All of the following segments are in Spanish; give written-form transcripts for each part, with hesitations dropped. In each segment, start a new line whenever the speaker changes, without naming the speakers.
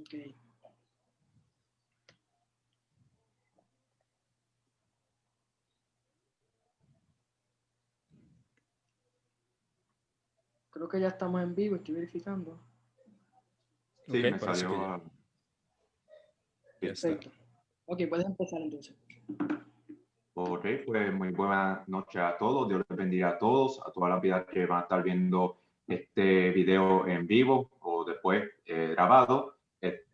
Ok. Creo que ya estamos en vivo, estoy verificando.
Sí,
Ok,
me
parece que
salió.
ya está.
Perfecto. Ok, puedes empezar entonces.
Ok, pues muy buenas noches a todos. Dios les bendiga a todos, a todas las vidas que van a estar viendo este video en vivo o después grabado.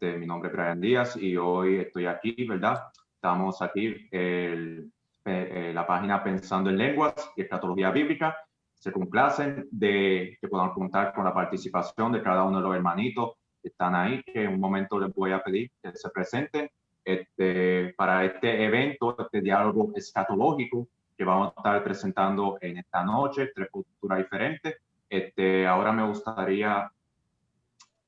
Mi nombre es Brian Díaz y hoy estoy aquí, ¿verdad? Estamos aquí en la página Pensando en Lenguas y Escatología Bíblica. Se complacen de que podamos contar con la participación de cada uno de los hermanitos que están ahí, que en un momento les voy a pedir que se presenten para este evento, este diálogo escatológico que vamos a estar presentando en esta noche, tres posturas diferentes. Ahora me gustaría,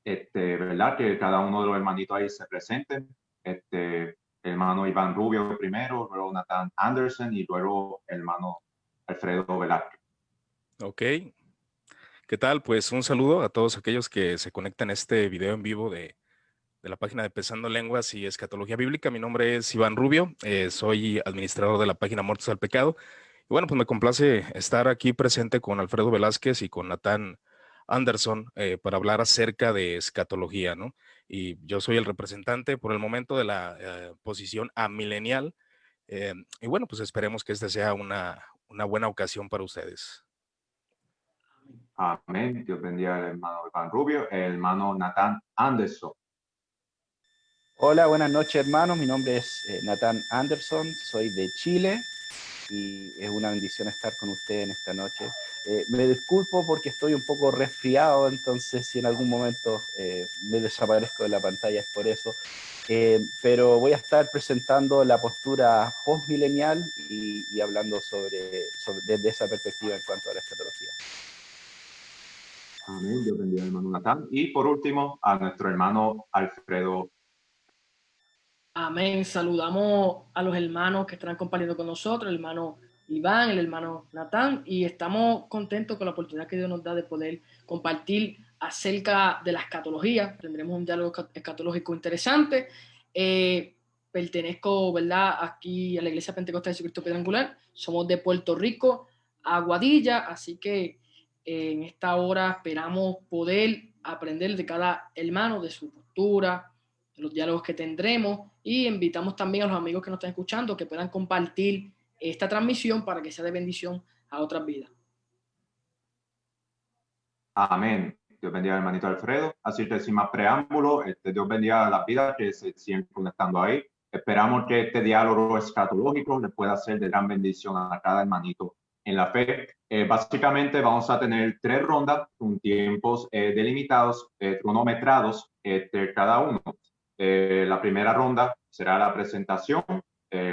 ¿verdad? Que cada uno de los hermanitos ahí se presenten. El hermano Iván Rubio primero, luego Nathan Anderson y luego el hermano Alfredo Velázquez.
Ok. ¿Qué tal? Pues un saludo a todos aquellos que se conectan a este video en vivo de la página de Pensando Lenguas y Escatología Bíblica. Mi nombre es Iván Rubio, soy administrador de la página Muertos al Pecado. Y bueno, pues me complace estar aquí presente con Alfredo Velázquez y con Nathan Anderson para hablar acerca de escatología, ¿no? Y yo soy el representante por el momento de la posición amilenial. Y bueno, pues esperemos que esta sea una buena ocasión para ustedes.
Amén. Dios bendiga al hermano Iván Rubio, el hermano Nathan Anderson.
Hola, buenas noches hermanos, mi nombre es Nathan Anderson, soy de Chile y es una bendición estar con ustedes en esta noche. Me disculpo porque estoy un poco resfriado, entonces si en algún momento me desaparezco de la pantalla es por eso. Pero voy a estar presentando la postura postmilenial y hablando desde esa perspectiva en cuanto a la escatología.
Amén. Dios bendiga al hermano Nathan. Y por último, a nuestro hermano Alfredo.
Amén. Saludamos a los hermanos que estarán compartiendo con nosotros, el hermano Iván, el hermano Natán, y estamos contentos con la oportunidad que Dios nos da de poder compartir acerca de la escatología. Tendremos un diálogo escatológico interesante. Pertenezco, ¿verdad?, aquí a la Iglesia Pentecostal de Jesucristo Piedra Angular. Somos de Puerto Rico, Aguadilla, así que en esta hora esperamos poder aprender de cada hermano, de su postura, de los diálogos que tendremos, y invitamos también a los amigos que nos están escuchando que puedan compartir esta transmisión para que sea de bendición a otras vidas.
Amén. Dios bendiga al hermanito Alfredo. Así que sin más preámbulo, Dios bendiga a las vidas que se siguen conectando ahí. Esperamos que este diálogo escatológico le pueda ser de gran bendición a cada hermanito en la fe. Básicamente vamos a tener tres rondas con tiempos delimitados, cronometrados cada uno. La primera ronda será la presentación.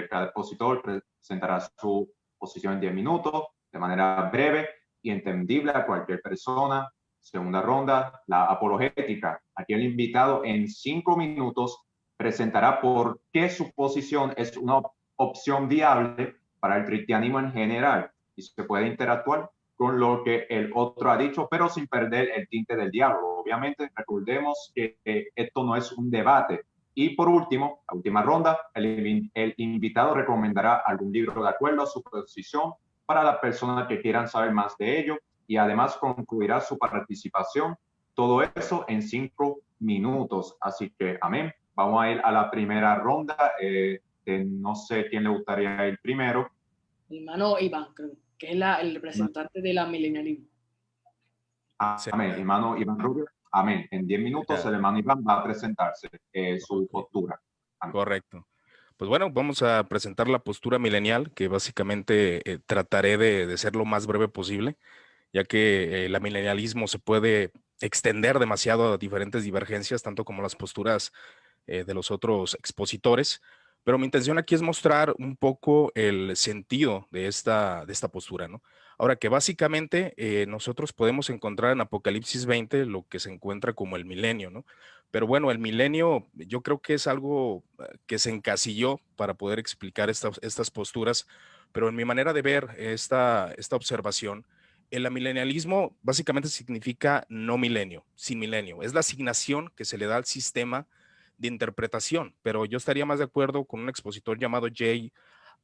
Cada expositor presentará su posición en 10 minutos de manera breve y entendible a cualquier persona. Segunda ronda, la apologética. Aquí el invitado en 5 minutos presentará por qué su posición es una opción viable para el cristianismo en general y se puede interactuar con lo que el otro ha dicho, pero sin perder el tinte del diálogo. Obviamente, recordemos que esto no es un debate. Y por último, la última ronda, el invitado recomendará algún libro de acuerdo a su posición para las personas que quieran saber más de ello y además concluirá su participación. Todo eso en 5 minutos. Así que, amén. Vamos a ir a la primera ronda. No sé quién le gustaría ir primero.
El hermano Iván, creo, que es el representante de la milenialismo.
Amén. Hermano Iván Rubio. Amén. En 10 minutos el hermano Iván va a presentarse su postura. Amén.
Correcto. Pues bueno, vamos a presentar la postura milenial, que básicamente trataré de ser lo más breve posible, ya que el milenialismo se puede extender demasiado a diferentes divergencias, tanto como las posturas de los otros expositores. Pero mi intención aquí es mostrar un poco el sentido de esta postura, ¿no? Ahora que básicamente nosotros podemos encontrar en Apocalipsis 20 lo que se encuentra como el milenio, ¿no? Pero bueno, el milenio yo creo que es algo que se encasilló para poder explicar estas posturas, pero en mi manera de ver esta observación, el amilenialismo básicamente significa no milenio, sin milenio. Es la asignación que se le da al sistema de interpretación, pero yo estaría más de acuerdo con un expositor llamado Jay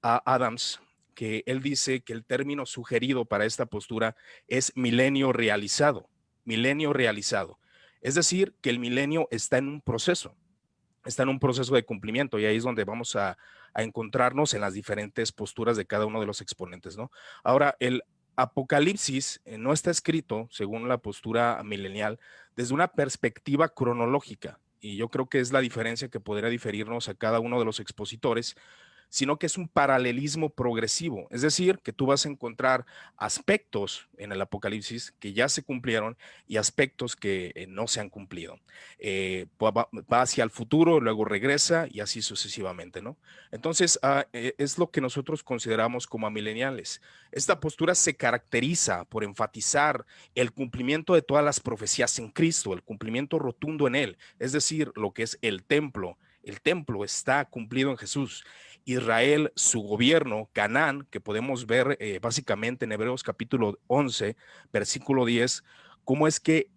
Adams, que él dice que el término sugerido para esta postura es milenio realizado, milenio realizado. Es decir, que el milenio está en un proceso de cumplimiento, y ahí es donde vamos a encontrarnos en las diferentes posturas de cada uno de los exponentes, ¿no? Ahora, el Apocalipsis no está escrito, según la postura milenial, desde una perspectiva cronológica, y yo creo que es la diferencia que podría diferirnos a cada uno de los expositores, sino que es un paralelismo progresivo. Es decir, que tú vas a encontrar aspectos en el Apocalipsis que ya se cumplieron y aspectos que no se han cumplido. Va hacia el futuro, luego regresa y así sucesivamente, ¿no? Entonces, es lo que nosotros consideramos como amileniales. Esta postura se caracteriza por enfatizar el cumplimiento de todas las profecías en Cristo, el cumplimiento rotundo en Él, es decir, lo que es el templo. El templo está cumplido en Jesús. Israel, su gobierno, Canaán, que podemos ver básicamente en Hebreos capítulo 11, versículo 10, cómo es que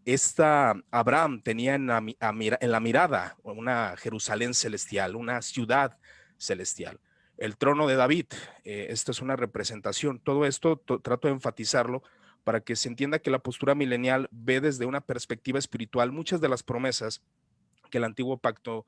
Abraham tenía en la mirada una Jerusalén celestial, una ciudad celestial. El trono de David, esto es una representación. Todo esto trato de enfatizarlo para que se entienda que la postura milenial ve desde una perspectiva espiritual muchas de las promesas que el antiguo pacto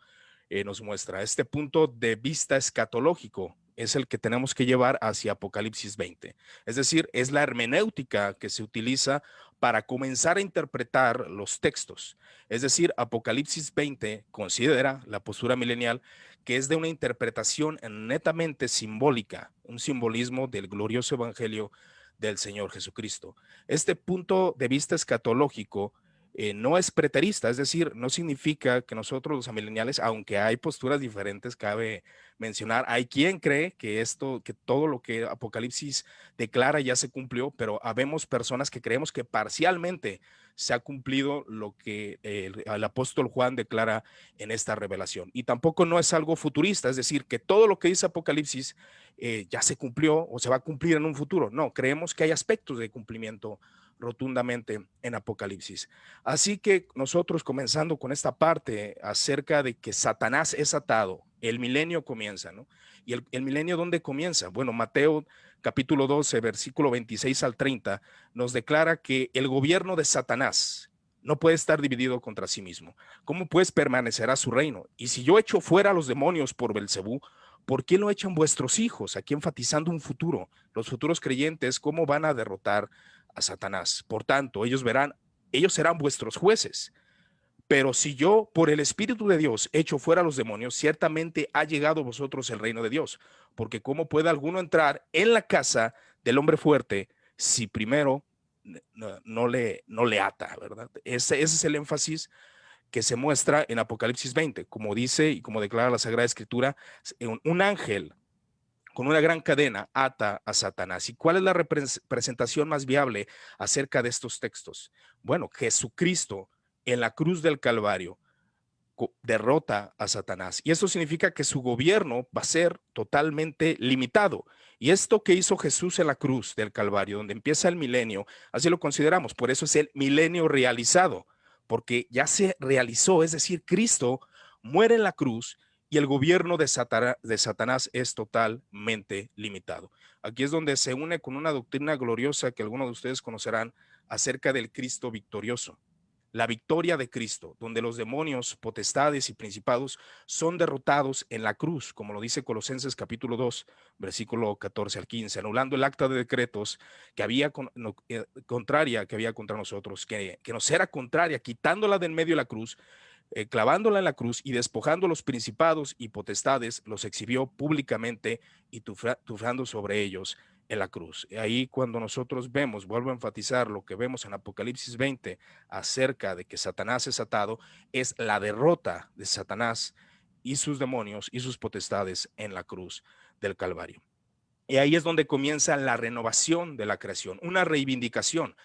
nos muestra. Este punto de vista escatológico es el que tenemos que llevar hacia Apocalipsis 20. Es decir, es la hermenéutica que se utiliza para comenzar a interpretar los textos. Es decir, Apocalipsis 20 considera la postura milenial que es de una interpretación netamente simbólica, un simbolismo del glorioso evangelio del Señor Jesucristo. Este punto de vista escatológico no es preterista, es decir, no significa que nosotros los amileniales, aunque hay posturas diferentes, cabe mencionar, hay quien cree que todo lo que Apocalipsis declara ya se cumplió, pero habemos personas que creemos que parcialmente se ha cumplido lo que el apóstol Juan declara en esta revelación. Y tampoco no es algo futurista, es decir, que todo lo que dice Apocalipsis ya se cumplió o se va a cumplir en un futuro. No, creemos que hay aspectos de cumplimiento rotundamente en Apocalipsis. Así que nosotros, comenzando con esta parte acerca de que Satanás es atado, el milenio comienza, ¿no? ¿Y el milenio dónde comienza? Bueno, Mateo capítulo 12, versículo 26 al 30, nos declara que el gobierno de Satanás no puede estar dividido contra sí mismo. ¿Cómo pues permanecerá su reino? Y si yo echo fuera a los demonios por Belcebú, ¿por qué lo echan vuestros hijos? Aquí enfatizando un futuro. Los futuros creyentes, ¿cómo van a derrotar a Satanás? Por tanto, ellos serán vuestros jueces. Pero si yo, por el Espíritu de Dios, echo fuera a los demonios, ciertamente ha llegado a vosotros el reino de Dios. Porque ¿cómo puede alguno entrar en la casa del hombre fuerte si primero no le ata, ¿verdad? Ese es el énfasis que se muestra en Apocalipsis 20. Como dice y como declara la Sagrada Escritura, un ángel con una gran cadena ata a Satanás. ¿Y cuál es la representación más viable acerca de estos textos? Bueno, Jesucristo en la cruz del Calvario derrota a Satanás. Y eso significa que su gobierno va a ser totalmente limitado. Y esto que hizo Jesús en la cruz del Calvario, donde empieza el milenio, así lo consideramos. Por eso es el milenio realizado, porque ya se realizó, es decir, Cristo muere en la cruz y el gobierno de Satanás es totalmente limitado. Aquí es donde se une con una doctrina gloriosa que algunos de ustedes conocerán acerca del Cristo victorioso. La victoria de Cristo, donde los demonios, potestades y principados son derrotados en la cruz, como lo dice Colosenses capítulo 2, versículo 14 al 15, anulando el acta de decretos que había contraria que había contra nosotros, que nos era contraria, quitándola de en medio de la cruz, clavándola en la cruz y despojando los principados y potestades, los exhibió públicamente y tufando sobre ellos en la cruz. Ahí cuando nosotros vemos, vuelvo a enfatizar lo que vemos en Apocalipsis 20 acerca de que Satanás es atado, es la derrota de Satanás y sus demonios y sus potestades en la cruz del Calvario. Y ahí es donde comienza la renovación de la creación, una reivindicación.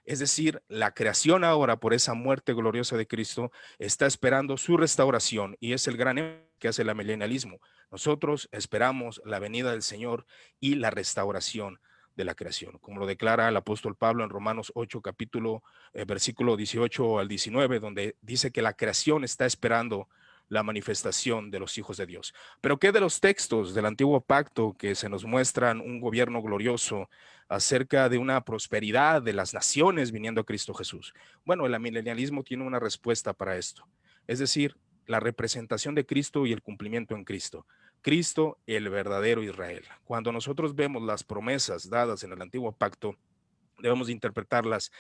Es decir, la creación ahora, por esa muerte gloriosa de Cristo, está esperando su restauración, y es el gran que hace el amilenialismo. Nosotros esperamos la venida del Señor y la restauración de la creación, como lo declara el apóstol Pablo en Romanos 8, versículo 18 al 19, donde dice que la creación está esperando la manifestación de los hijos de Dios. Pero ¿qué de los textos del antiguo pacto que se nos muestran un gobierno glorioso acerca de una prosperidad de las naciones viniendo a Cristo Jesús? Bueno, el amilenialismo tiene una respuesta para esto, es decir, la representación de Cristo y el cumplimiento en Cristo. Cristo, el verdadero Israel. Cuando nosotros vemos las promesas dadas en el antiguo pacto, debemos interpretarlas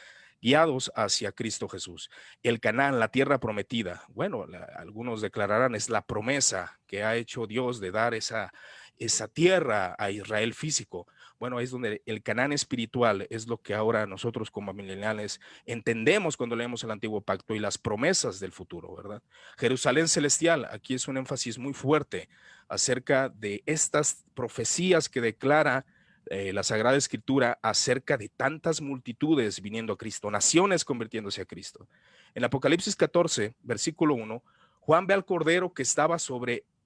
guiados hacia Cristo Jesús. El Canaán, la tierra prometida, bueno, algunos declararán es la promesa que ha hecho Dios de dar esa tierra a Israel físico. Bueno, es donde el Canaán espiritual es lo que ahora nosotros como mileniales entendemos cuando leemos el antiguo pacto y las promesas del futuro, ¿verdad? Jerusalén celestial, aquí es un énfasis muy fuerte acerca de estas profecías que declara la Sagrada Escritura acerca de tantas multitudes viniendo a Cristo, naciones convirtiéndose a Cristo. En Apocalipsis 14, versículo 1, Juan ve al Cordero que estaba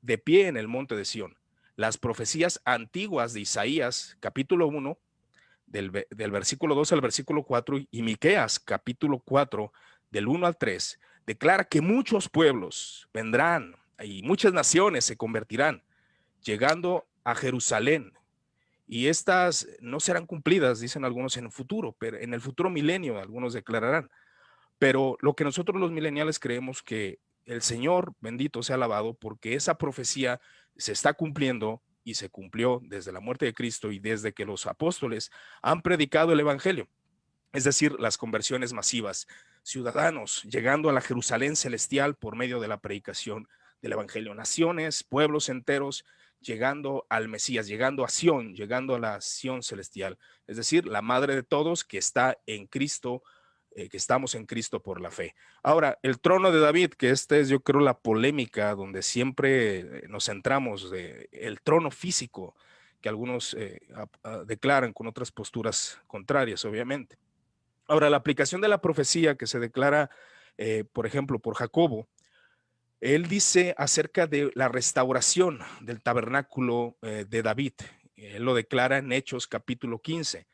de pie en el monte de Sión. Las profecías antiguas de Isaías, capítulo 1, del versículo 2 al versículo 4, y Miqueas, capítulo 4, del 1 al 3, declara que muchos pueblos vendrán y muchas naciones se convertirán, llegando a Jerusalén. Y estas no serán cumplidas, dicen algunos, en el futuro, pero en el futuro milenio, algunos declararán. Pero lo que nosotros los mileniales creemos que el Señor, bendito sea alabado, porque esa profecía se está cumpliendo y se cumplió desde la muerte de Cristo y desde que los apóstoles han predicado el evangelio. Es decir, las conversiones masivas, ciudadanos llegando a la Jerusalén celestial por medio de la predicación del evangelio, naciones, pueblos enteros llegando al Mesías, llegando a Sión, llegando a la Sión celestial, es decir, la madre de todos que está en Cristo, que estamos en Cristo por la fe. Ahora, el trono de David, que esta es yo creo la polémica donde siempre nos centramos, el trono físico que algunos declaran con otras posturas contrarias, obviamente. Ahora, la aplicación de la profecía que se declara, por ejemplo, por Jacobo, él dice acerca de la restauración del tabernáculo de David. Él lo declara en Hechos capítulo 15.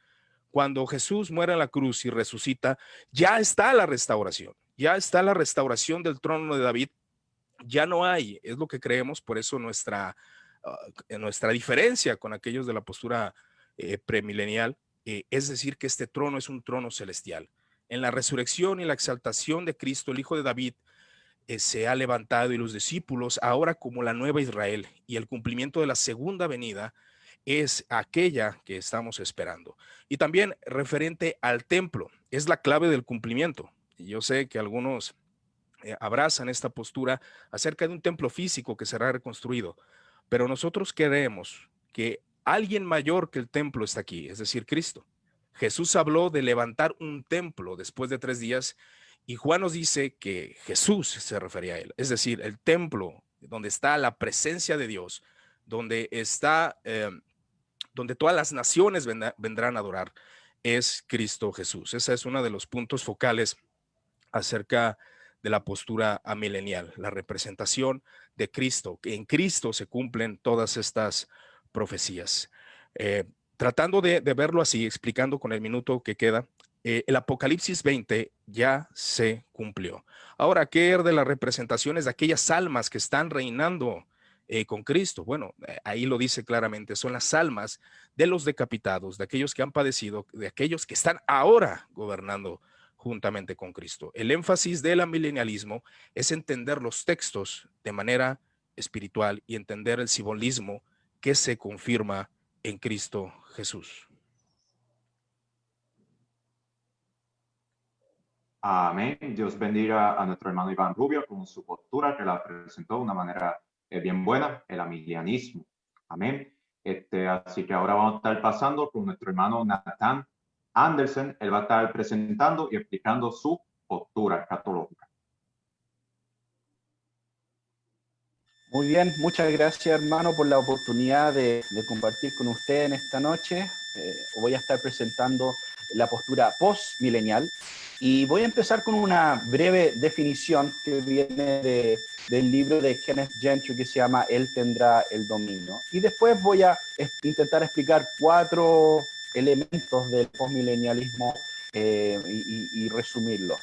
Cuando Jesús muere en la cruz y resucita, ya está la restauración. Ya está la restauración del trono de David. Ya no hay, es lo que creemos, por eso nuestra diferencia con aquellos de la postura premilenial, es decir, que este trono es un trono celestial. En la resurrección y la exaltación de Cristo, el Hijo de David, se ha levantado y los discípulos, ahora como la nueva Israel y el cumplimiento de la segunda venida, es aquella que estamos esperando. Y también referente al templo, es la clave del cumplimiento. Y yo sé que algunos abrazan esta postura acerca de un templo físico que será reconstruido, pero nosotros creemos que alguien mayor que el templo está aquí, es decir, Cristo. Jesús habló de levantar un templo después de 3 días y Juan nos dice que Jesús se refería a él, es decir, el templo donde está la presencia de Dios, donde está, donde todas las naciones vendrán a adorar, es Cristo Jesús. Ese es uno de los puntos focales acerca de la postura amilenial, la representación de Cristo, que en Cristo se cumplen todas estas profecías. Tratando de verlo así, explicando con el minuto que queda, el Apocalipsis 20 ya se cumplió. Ahora, ¿qué es de las representaciones de aquellas almas que están reinando con Cristo? Bueno, ahí lo dice claramente, son las almas de los decapitados, de aquellos que han padecido, de aquellos que están ahora gobernando juntamente con Cristo. El énfasis del amilenialismo es entender los textos de manera espiritual y entender el simbolismo que se confirma en Cristo Jesús.
Amén. Dios bendiga a nuestro hermano Iván Rubio con su postura que la presentó de una manera bien buena, el amilianismo. Amén. Así que ahora vamos a estar pasando con nuestro hermano Nathan Anderson. Él va a estar presentando y explicando su postura escatológica.
Muy bien, muchas gracias hermano por la oportunidad de compartir con usted en esta noche. Voy a estar presentando la postura post-milenial y voy a empezar con una breve definición que viene del libro de Kenneth Gentry que se llama Él tendrá el dominio. Y después voy a intentar explicar 4 elementos del postmilenialismo y resumirlo.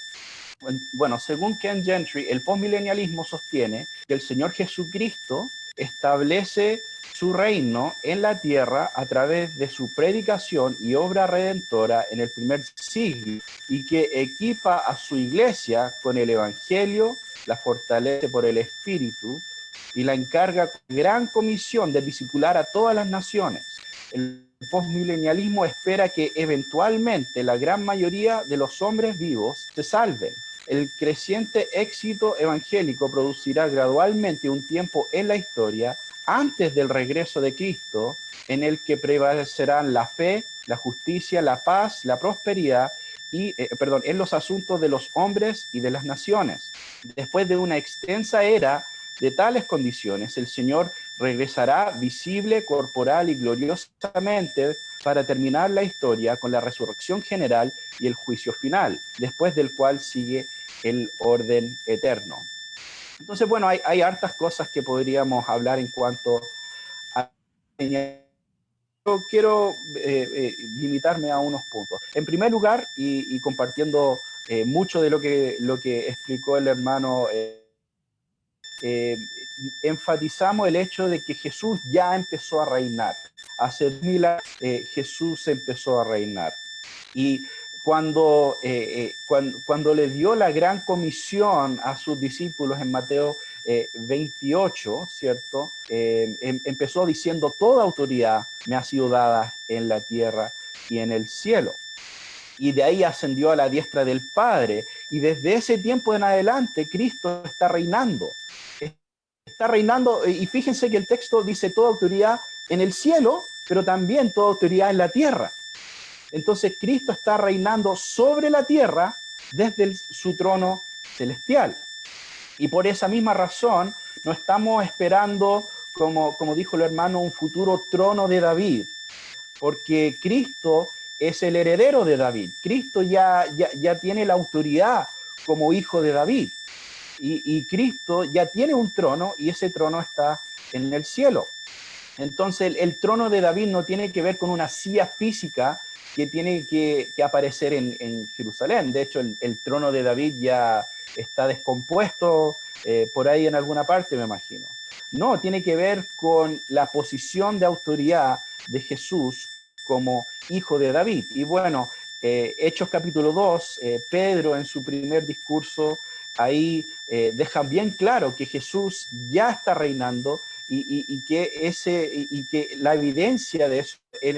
Bueno, según Ken Gentry, el postmilenialismo sostiene que el Señor Jesucristo establece su reino en la tierra a través de su predicación y obra redentora en el primer siglo, y que equipa a su iglesia con el evangelio, la fortalece por el Espíritu y la encarga con gran comisión de discipular a todas las naciones. El postmilenialismo espera que eventualmente la gran mayoría de los hombres vivos se salven. El creciente éxito evangélico producirá gradualmente un tiempo en la historia antes del regreso de Cristo, en el que prevalecerán la fe, la justicia, la paz, la prosperidad en los asuntos de los hombres y de las naciones. Después de una extensa era de tales condiciones, el Señor regresará visible, corporal y gloriosamente para terminar la historia con la resurrección general y el juicio final, después del cual sigue el orden eterno. Entonces, bueno, hay hartas cosas que podríamos hablar en cuanto a... Yo quiero limitarme a unos puntos. En primer lugar, y compartiendo mucho de lo que explicó el hermano, enfatizamos el hecho de que Jesús ya empezó a reinar. Hace 2000 años Jesús empezó a reinar. Y cuando le dio la gran comisión a sus discípulos en Mateo 28, ¿cierto? Empezó diciendo: toda autoridad me ha sido dada en la tierra y en el cielo. Y de ahí ascendió a la diestra del Padre. Y desde ese tiempo en adelante, Cristo está reinando. Está reinando, y fíjense que el texto dice toda autoridad en el cielo, pero también toda autoridad en la tierra. Entonces Cristo está reinando sobre la tierra desde su trono celestial. Y por esa misma razón no estamos esperando, como dijo el hermano, un futuro trono de David, porque Cristo es el heredero de David. Cristo ya tiene la autoridad como hijo de David. Y Cristo ya tiene un trono, y ese trono está en el cielo. Entonces el trono de David no tiene que ver con una silla física que tiene que aparecer en Jerusalén. De hecho, el trono de David ya está descompuesto por ahí en alguna parte, me imagino. No, tiene que ver con la posición de autoridad de Jesús como hijo de David. Y bueno, Hechos capítulo 2, Pedro en su primer discurso ahí deja bien claro que Jesús ya está reinando y que la evidencia de eso es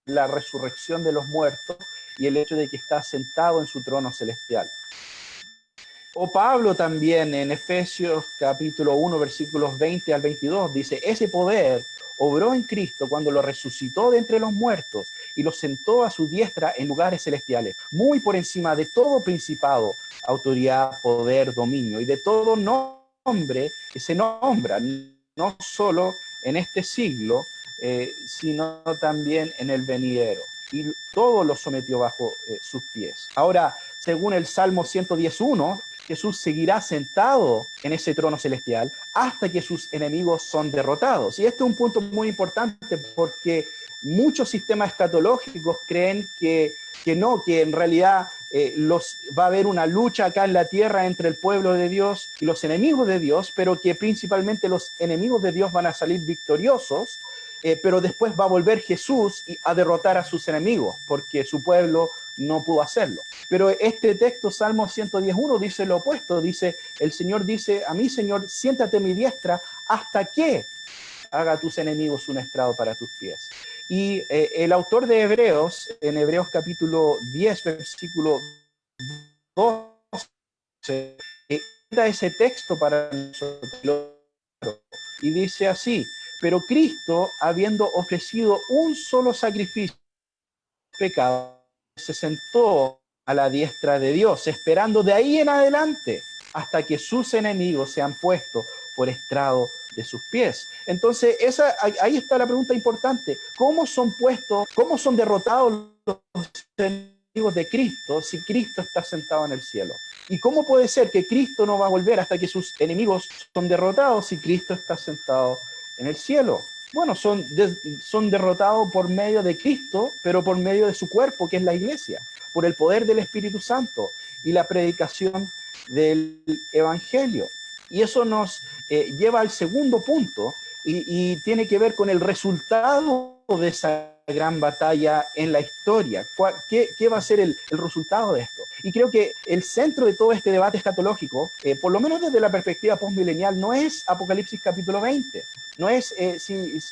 la resurrección de los muertos y el hecho de que está sentado en su trono celestial. O Pablo también en Efesios capítulo 1, versículos 20 al 22, dice: ese poder obró en Cristo cuando lo resucitó de entre los muertos y lo sentó a su diestra en lugares celestiales, muy por encima de todo principado, autoridad, poder, dominio y de todo nombre que se nombra, no solo en este siglo, sino también en el venidero. Y todo lo sometió bajo sus pies. Ahora, según el Salmo 110:1, Jesús seguirá sentado en ese trono celestial hasta que sus enemigos son derrotados. Y este es un punto muy importante porque muchos sistemas escatológicos creen que en realidad va a haber una lucha acá en la tierra entre el pueblo de Dios y los enemigos de Dios, pero que principalmente los enemigos de Dios van a salir victoriosos, pero después va a volver Jesús a derrotar a sus enemigos, porque su pueblo no pudo hacerlo. Pero este texto, Salmo 110:1, dice lo opuesto. Dice, el Señor dice: a mí, Señor, siéntate a mi diestra hasta que haga a tus enemigos un estrado para tus pies. Y el autor de Hebreos, en Hebreos capítulo 10, versículo 12, da ese texto para nosotros y dice así: pero Cristo, habiendo ofrecido un solo sacrificio pecado, se sentó a la diestra de Dios, esperando de ahí en adelante hasta que sus enemigos sean puestos por estrado de sus pies. Entonces, ahí está la pregunta importante: ¿cómo son derrotados los enemigos de Cristo si Cristo está sentado en el cielo? ¿Y cómo puede ser que Cristo no va a volver hasta que sus enemigos son derrotados si Cristo está sentado en el cielo? Bueno, son derrotados por medio de Cristo, pero por medio de su cuerpo, que es la iglesia, por el poder del Espíritu Santo y la predicación del Evangelio. Y eso nos lleva al segundo punto y tiene que ver con el resultado de esa gran batalla en la historia. ¿Qué va a ser el resultado de esto? Y creo que el centro de todo este debate escatológico, por lo menos desde la perspectiva postmilenial, no es Apocalipsis capítulo 20, no es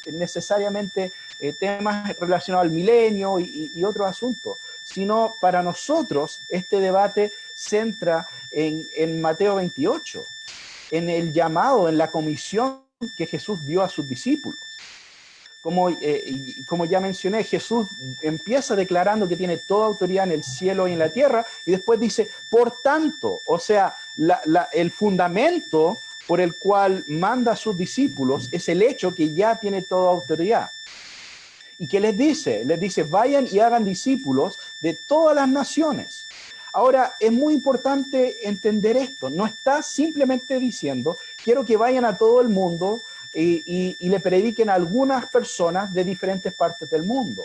necesariamente temas relacionados al milenio y otros asuntos, sino para nosotros este debate centra en Mateo 28, en el llamado, en la comisión que Jesús dio a sus discípulos. Como ya mencioné, Jesús empieza declarando que tiene toda autoridad en el cielo y en la tierra, y después dice, por tanto, o sea, el fundamento por el cual manda a sus discípulos es el hecho que ya tiene toda autoridad. ¿Y qué les dice? Les dice, vayan y hagan discípulos de todas las naciones. Ahora, es muy importante entender esto. No está simplemente diciendo, quiero que vayan a todo el mundo y le prediquen a algunas personas de diferentes partes del mundo.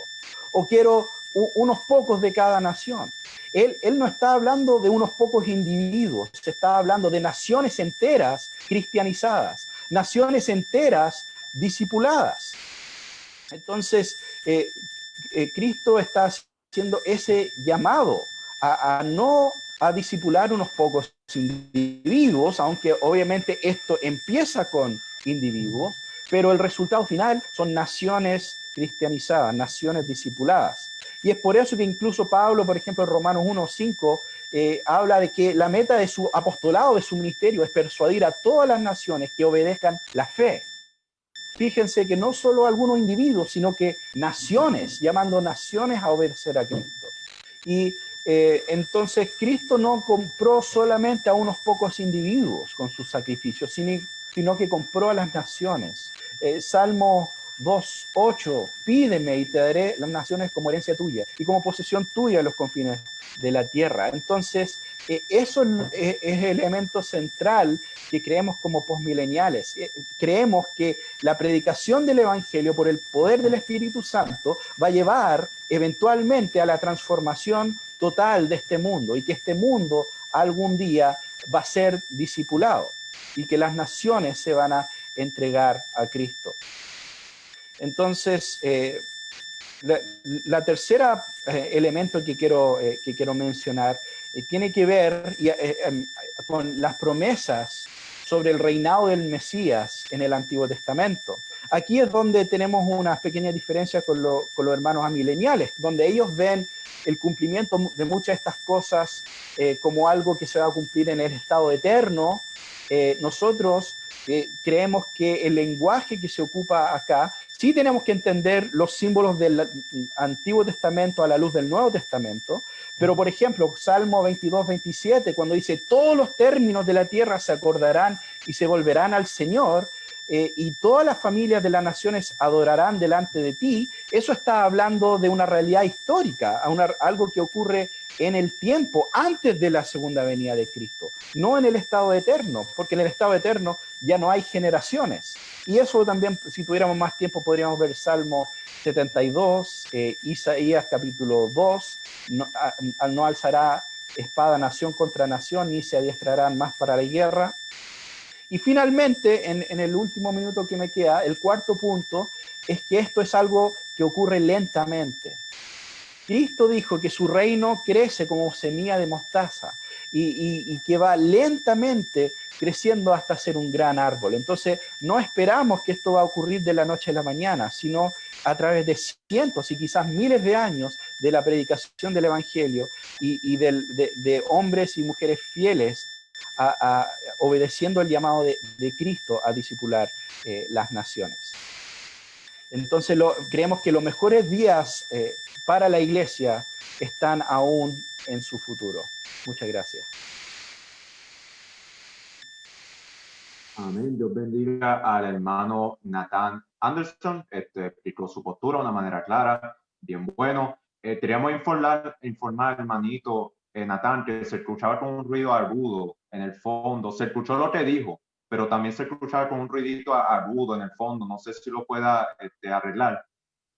O quiero unos pocos de cada nación. Él no está hablando de unos pocos individuos, se está hablando de naciones enteras cristianizadas, naciones enteras discipuladas. Entonces, Cristo está haciendo ese llamado no a discipular unos pocos individuos, aunque obviamente esto empieza con individuos, pero el resultado final son naciones cristianizadas, naciones discipuladas. Y es por eso que incluso Pablo, por ejemplo, en Romanos 1:5, habla de que la meta de su apostolado, de su ministerio, es persuadir a todas las naciones que obedezcan la fe. Fíjense que no solo algunos individuos, sino que naciones, llamando naciones a obedecer a Cristo. Y entonces Cristo no compró solamente a unos pocos individuos con sus sacrificios, sino que compró a las naciones. Salmo 2:8, pídeme y te daré las naciones como herencia tuya y como posesión tuya los confines de la tierra. Entonces, eso es el elemento central que creemos como posmileniales. Creemos que la predicación del Evangelio por el poder del Espíritu Santo va a llevar eventualmente a la transformación total de este mundo y que este mundo algún día va a ser discipulado y que las naciones se van a entregar a Cristo. Entonces, la tercera elemento que quiero mencionar tiene que ver con las promesas sobre el reinado del Mesías en el Antiguo Testamento. Aquí es donde tenemos una pequeña diferencia con los hermanos amileniales, donde ellos ven el cumplimiento de muchas de estas cosas como algo que se va a cumplir en el estado eterno. Nosotros creemos que el lenguaje que se ocupa acá, sí tenemos que entender los símbolos del Antiguo Testamento a la luz del Nuevo Testamento, pero por ejemplo, Salmo 22:27, cuando dice, todos los términos de la tierra se acordarán y se volverán al Señor, y todas las familias de las naciones adorarán delante de ti, eso está hablando de una realidad histórica, algo que ocurre en el tiempo antes de la segunda venida de Cristo, no en el estado eterno, porque en el estado eterno ya no hay generaciones. Y eso también, si tuviéramos más tiempo, podríamos ver Salmo 72, Isaías capítulo 2, no alzará espada nación contra nación, ni se adiestrarán más para la guerra. Y finalmente, en el último minuto que me queda, el cuarto punto es que esto es algo que ocurre lentamente. Cristo dijo que su reino crece como semilla de mostaza y que va lentamente creciendo hasta ser un gran árbol. Entonces, no esperamos que esto va a ocurrir de la noche a la mañana, sino a través de cientos y quizás miles de años de la predicación del Evangelio y de hombres y mujeres fieles obedeciendo el llamado de Cristo a discipular las naciones. Entonces, creemos que los mejores días para la iglesia están aún en su futuro. Muchas gracias.
Amén. Dios bendiga al hermano Nathan Anderson. Explicó su postura de una manera clara, bien bueno. Queríamos informar, hermanito Nathan, que se escuchaba con un ruido agudo en el fondo. Se escuchó lo que dijo, pero también se escuchaba con un ruidito agudo en el fondo. No sé si lo pueda arreglar.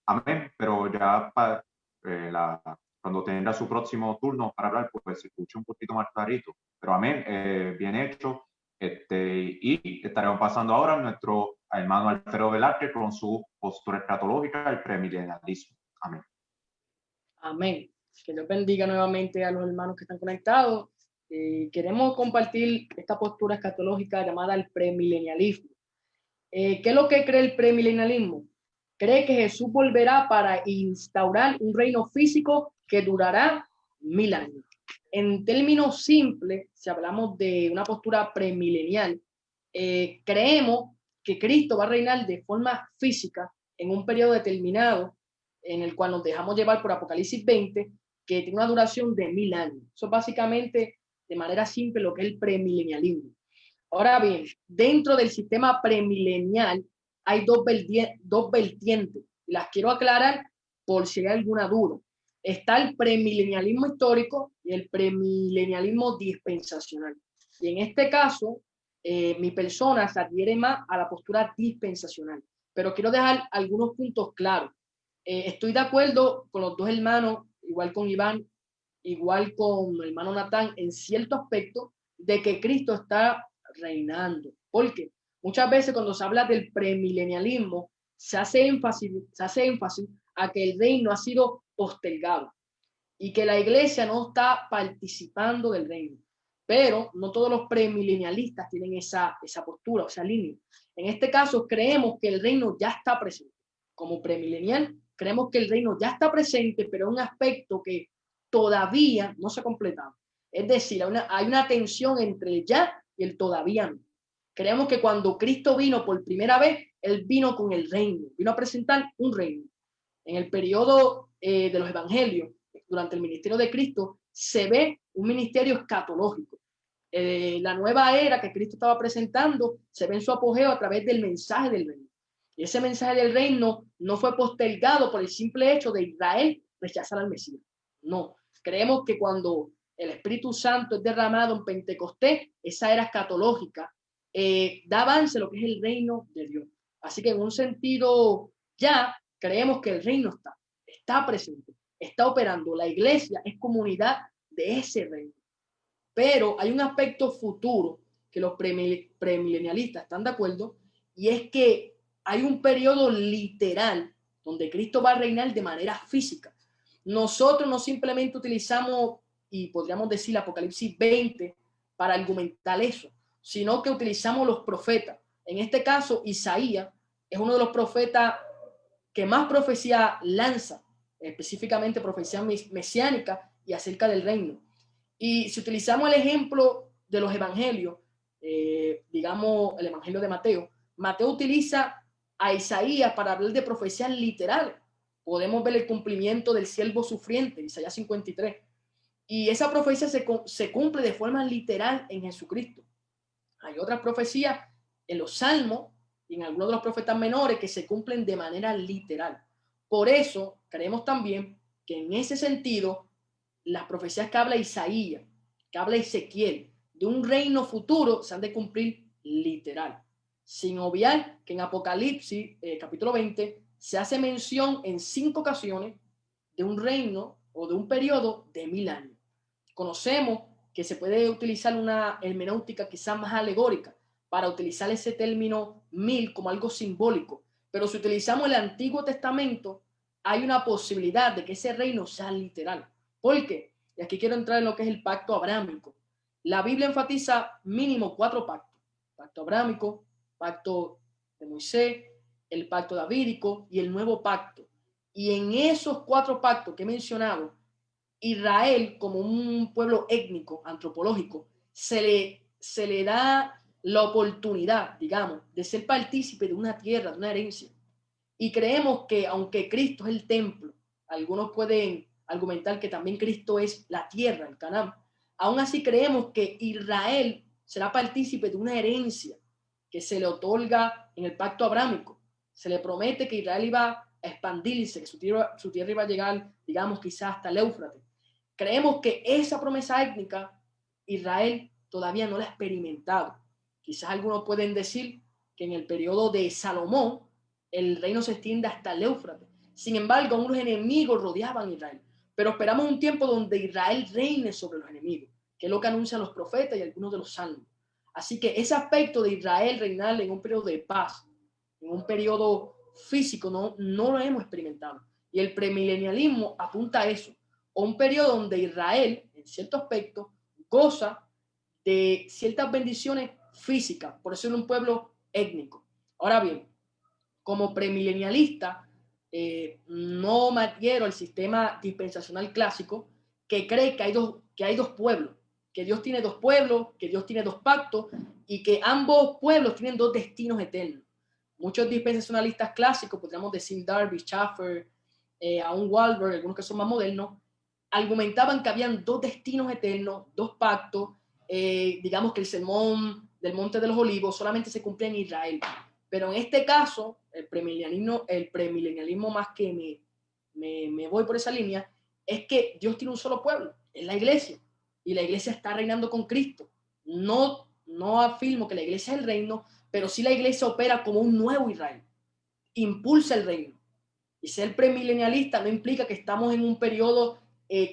Amén. Pero ya cuando tenga su próximo turno para hablar, pues se escuche un poquito más clarito. Pero amén. Bien hecho. Y estaremos pasando ahora a nuestro hermano Alfredo Velázquez con su postura escatológica, el premilenialismo. Amén.
Amén. Que Dios bendiga nuevamente a los hermanos que están conectados. Queremos compartir esta postura escatológica llamada el premilenialismo. ¿Qué es lo que cree el premilenialismo? Cree que Jesús volverá para instaurar un reino físico que durará 1000 años. En términos simples, si hablamos de una postura premilenial, creemos que Cristo va a reinar de forma física en un periodo determinado en el cual nos dejamos llevar por Apocalipsis 20, que tiene una duración de 1000 años. Eso es básicamente, de manera simple, lo que es el premilenialismo. Ahora bien, dentro del sistema premilenial hay dos vertientes. Las quiero aclarar por si hay alguna duda. Está el premilenialismo histórico y el premilenialismo dispensacional. Y en este caso, mi persona se adhiere más a la postura dispensacional. Pero quiero dejar algunos puntos claros. Estoy de acuerdo con los dos hermanos, igual con Iván, igual con el hermano Natán, en cierto aspecto de que Cristo está reinando. Porque muchas veces cuando se habla del premilenialismo, se hace énfasis a que el reino ha sido postergado y que la iglesia no está participando del reino. Pero no todos los premilenialistas tienen esa postura, esa línea. En este caso, creemos que el reino ya está presente. Como premilenial, creemos que el reino ya está presente, pero es un aspecto que todavía no se ha completado. Es decir, hay una tensión entre el ya y el todavía no. Creemos que cuando Cristo vino por primera vez, Él vino con el reino, vino a presentar un reino. En el periodo de los evangelios, durante el ministerio de Cristo, se ve un ministerio escatológico. La nueva era que Cristo estaba presentando se ve en su apogeo a través del mensaje del reino. Y ese mensaje del reino no fue postergado por el simple hecho de Israel rechazar al Mesías. No, creemos que cuando el Espíritu Santo es derramado en Pentecostés, esa era escatológica, da avance a lo que es el reino de Dios. Así que en un sentido ya creemos que el reino está presente, está operando. La iglesia es comunidad de ese reino. Pero hay un aspecto futuro que los premilenialistas están de acuerdo, y es que hay un periodo literal donde Cristo va a reinar de manera física. Nosotros no simplemente utilizamos, y podríamos decir Apocalipsis 20 para argumentar eso, sino que utilizamos los profetas. En este caso, Isaías es uno de los profetas que más profecía lanza, específicamente profecía mesiánica y acerca del reino. Y si utilizamos el ejemplo de los evangelios, digamos el evangelio de Mateo, Mateo utiliza a Isaías para hablar de profecías literales. Podemos ver el cumplimiento del siervo sufriente, Isaías 53. Y esa profecía se cumple de forma literal en Jesucristo. Hay otras profecías en los salmos y en algunos de los profetas menores que se cumplen de manera literal. Por eso creemos también que en ese sentido las profecías que habla Isaías, que habla Ezequiel, de un reino futuro, se han de cumplir literal. Sin obviar que en Apocalipsis, capítulo 20, se hace mención en 5 ocasiones de un reino o de un periodo de 1000 años. Conocemos que se puede utilizar una hermenéutica quizás más alegórica para utilizar ese término 1000 como algo simbólico. Pero si utilizamos el Antiguo Testamento, hay una posibilidad de que ese reino sea literal. ¿Por qué? Y aquí quiero entrar en lo que es el pacto abrámico. La Biblia enfatiza mínimo 4 pactos. Pacto abrámico, pacto de Moisés, el pacto davídico y el nuevo pacto. Y en esos 4 pactos que he mencionado, Israel, como un pueblo étnico, antropológico, se le da la oportunidad, digamos, de ser partícipe de una tierra, de una herencia. Y creemos que aunque Cristo es el templo, algunos pueden argumentar que también Cristo es la tierra, el Canaán. Aún así creemos que Israel será partícipe de una herencia que se le otorga en el pacto abrámico. Se le promete que Israel iba a expandirse, que su tierra iba a llegar, digamos, quizás hasta el Éufrates. Creemos que esa promesa étnica Israel todavía no la ha experimentado. Quizás algunos pueden decir que en el periodo de Salomón el reino se extiende hasta el Éufrates. Sin embargo, unos enemigos rodeaban a Israel. Pero esperamos un tiempo donde Israel reine sobre los enemigos, que es lo que anuncian los profetas y algunos de los salmos. Así que ese aspecto de Israel reinar en un periodo de paz, en un periodo físico, no lo hemos experimentado. Y el premilenialismo apunta a eso, a un periodo donde Israel, en cierto aspecto, goza de ciertas bendiciones físicas, por eso es un pueblo étnico. Ahora bien, como premilenialista, no me adhiero al sistema dispensacional clásico que cree que hay dos pueblos, que Dios tiene dos pueblos, que Dios tiene dos pactos y que ambos pueblos tienen dos destinos eternos. Muchos dispensacionalistas clásicos, podríamos decir Darby, Schaffer, aún Wahlberg, algunos que son más modernos, argumentaban que habían dos destinos eternos, dos pactos, digamos que el sermón del Monte de los Olivos solamente se cumple en Israel. Pero en este caso, el premilenialismo más que me voy por esa línea, es que Dios tiene un solo pueblo, es la iglesia, y la iglesia está reinando con Cristo. No afirmo que la iglesia es el reino, pero sí la iglesia opera como un nuevo Israel, impulsa el reino. Y ser premilenialista no implica que estamos en un periodo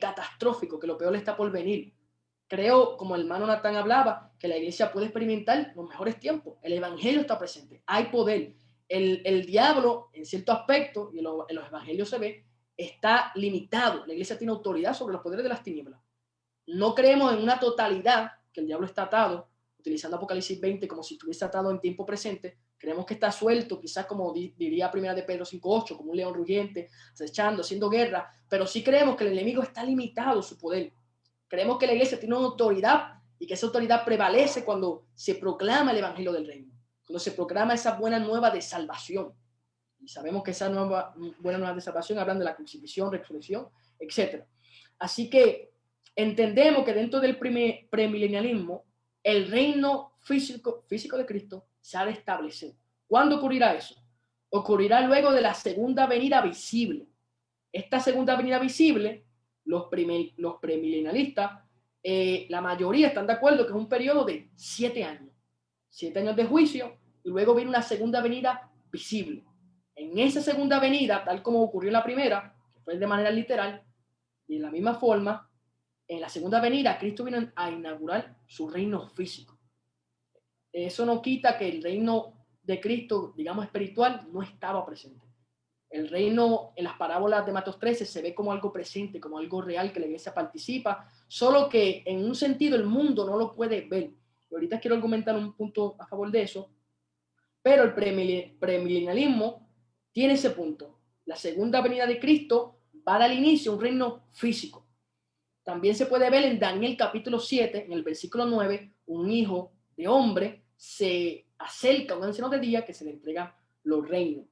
catastrófico, que lo peor está por venir. Creo, como el hermano Natán hablaba, que la iglesia puede experimentar los mejores tiempos. El evangelio está presente, hay poder. El diablo, en cierto aspecto, y en los evangelios se ve, está limitado. La iglesia tiene autoridad sobre los poderes de las tinieblas. No creemos en una totalidad, que el diablo está atado, utilizando Apocalipsis 20 como si estuviese atado en tiempo presente. Creemos que está suelto, quizás como diría Primera de Pedro 5:8, como un león rugiente, acechando, haciendo guerra, pero sí creemos que el enemigo está limitado su poder. Creemos que la iglesia tiene una autoridad y que esa autoridad prevalece cuando se proclama el evangelio del reino, cuando se proclama esa buena nueva de salvación. Y sabemos que esa buena nueva de salvación hablan de la crucifixión, resurrección, etc. Así que entendemos que dentro del premilenialismo, el reino físico de Cristo se ha de establecer. ¿Cuándo ocurrirá eso? Ocurrirá luego de la segunda venida visible. Esta segunda venida visible, los premilenialistas, la mayoría están de acuerdo que es un periodo de 7 años. 7 años de juicio y luego viene una segunda venida visible. En esa segunda venida, tal como ocurrió en la primera, que fue de manera literal, y en la misma forma, en la segunda venida, Cristo vino a inaugurar su reino físico. Eso no quita que el reino de Cristo, digamos espiritual, no estaba presente. El reino en las parábolas de Mateo 13 se ve como algo presente, como algo real que la iglesia participa, solo que en un sentido el mundo no lo puede ver. Y ahorita quiero argumentar un punto a favor de eso, pero el premilenialismo tiene ese punto. La segunda venida de Cristo va a dar inicio a un reino físico. También se puede ver en Daniel capítulo 7, en el versículo 9, un hijo de hombre se acerca a un anciano de día que se le entrega los reinos.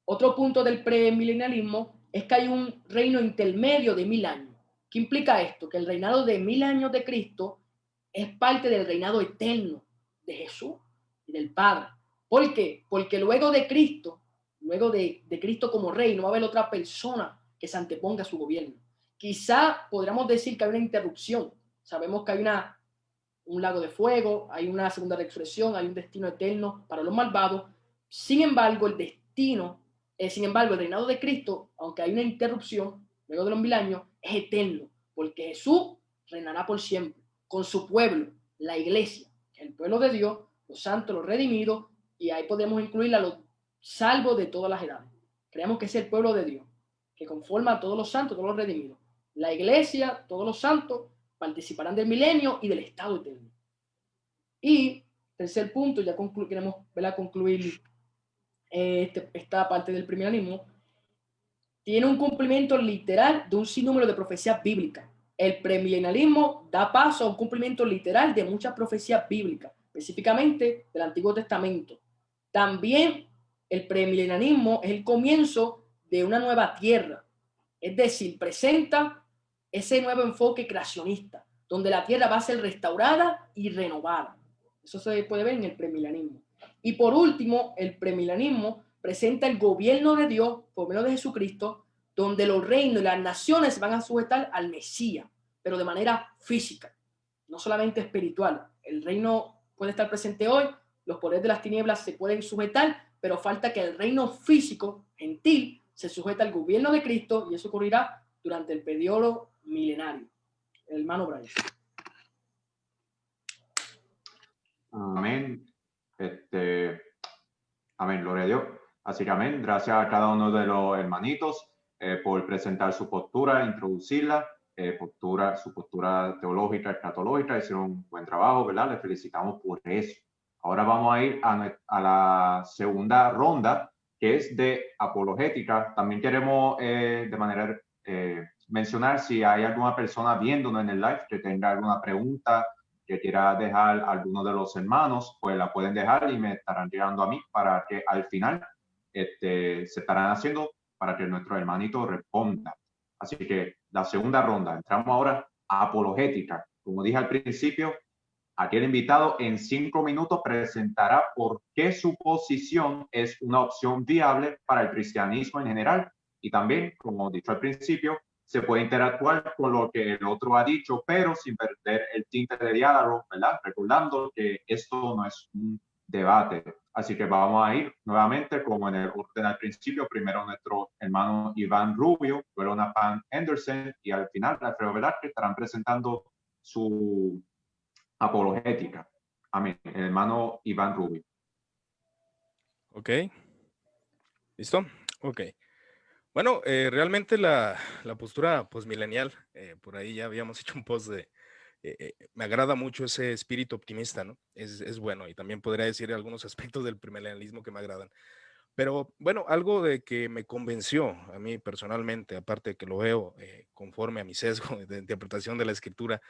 Otro punto del premilenialismo es que hay un reino intermedio de 1000 años. ¿Qué implica esto? Que el reinado de 1000 años de Cristo es parte del reinado eterno de Jesús y del Padre. ¿Por qué? Porque luego de Cristo como rey, no va a haber otra persona que se anteponga a su gobierno. Quizá podríamos decir que hay una interrupción. Sabemos que hay un lago de fuego, hay una segunda resurrección, hay un destino eterno para los malvados. Sin embargo, el reinado de Cristo, aunque hay una interrupción luego de los 1000 años, es eterno, porque Jesús reinará por siempre con su pueblo, la iglesia, el pueblo de Dios, los santos, los redimidos, y ahí podemos incluir a los salvos de todas las edades. Creemos que es el pueblo de Dios, que conforma a todos los santos, todos los redimidos. La iglesia, todos los santos, participarán del milenio y del estado eterno. Y tercer punto, ya queremos concluir esta parte del premilenialismo, tiene un cumplimiento literal de un sinnúmero de profecías bíblicas. El premilenialismo da paso a un cumplimiento literal de muchas profecías bíblicas, específicamente del Antiguo Testamento. También el premilenialismo es el comienzo de una nueva tierra, es decir, presenta ese nuevo enfoque creacionista, donde la tierra va a ser restaurada y renovada. Eso se puede ver en el premilenialismo. Y por último, el premilenialismo presenta el gobierno de Dios por medio de Jesucristo, donde los reinos y las naciones van a sujetar al Mesías, pero de manera física, no solamente espiritual. El reino puede estar presente hoy, los poderes de las tinieblas se pueden sujetar, pero falta que el reino físico, gentil, se sujeta al gobierno de Cristo, y eso ocurrirá durante el periodo milenario. El hermano Brian.
Amén. Amén, gloria a Dios. Así que amén. Gracias a cada uno de los hermanitos por presentar su postura, introducirla, su postura teológica, escatológica. Hicieron un buen trabajo, ¿verdad? Les felicitamos por eso. Ahora vamos a ir a la segunda ronda, que es de apologética. También queremos de manera mencionar si hay alguna persona viéndonos en el live que tenga alguna pregunta, que quiera dejar a alguno de los hermanos, pues la pueden dejar y me estarán llegando a mí para que al final se estarán haciendo para que nuestro hermanito responda. Así que la segunda ronda, entramos ahora a apologética. Como dije al principio, aquel invitado en 5 minutos presentará por qué su posición es una opción viable para el cristianismo en general y también, como dicho al principio, se puede interactuar con lo que el otro ha dicho, pero sin perder el tinte de diálogo, ¿verdad? Recordando que esto no es un debate. Así que vamos a ir nuevamente, como en el orden al principio, primero nuestro hermano Iván Rubio, luego Nathan Anderson y al final Alfredo Velázquez estarán presentando su apologética. Amén. El hermano Iván Rubio.
Ok. ¿Listo? Ok. Bueno, realmente la postura postmilenial, por ahí ya habíamos hecho un post de, me agrada mucho ese espíritu optimista, ¿no? Es bueno, y también podría decir algunos aspectos del premilenialismo que me agradan. Pero bueno, algo de que me convenció a mí personalmente, aparte de que lo veo conforme a mi sesgo de interpretación de la escritura,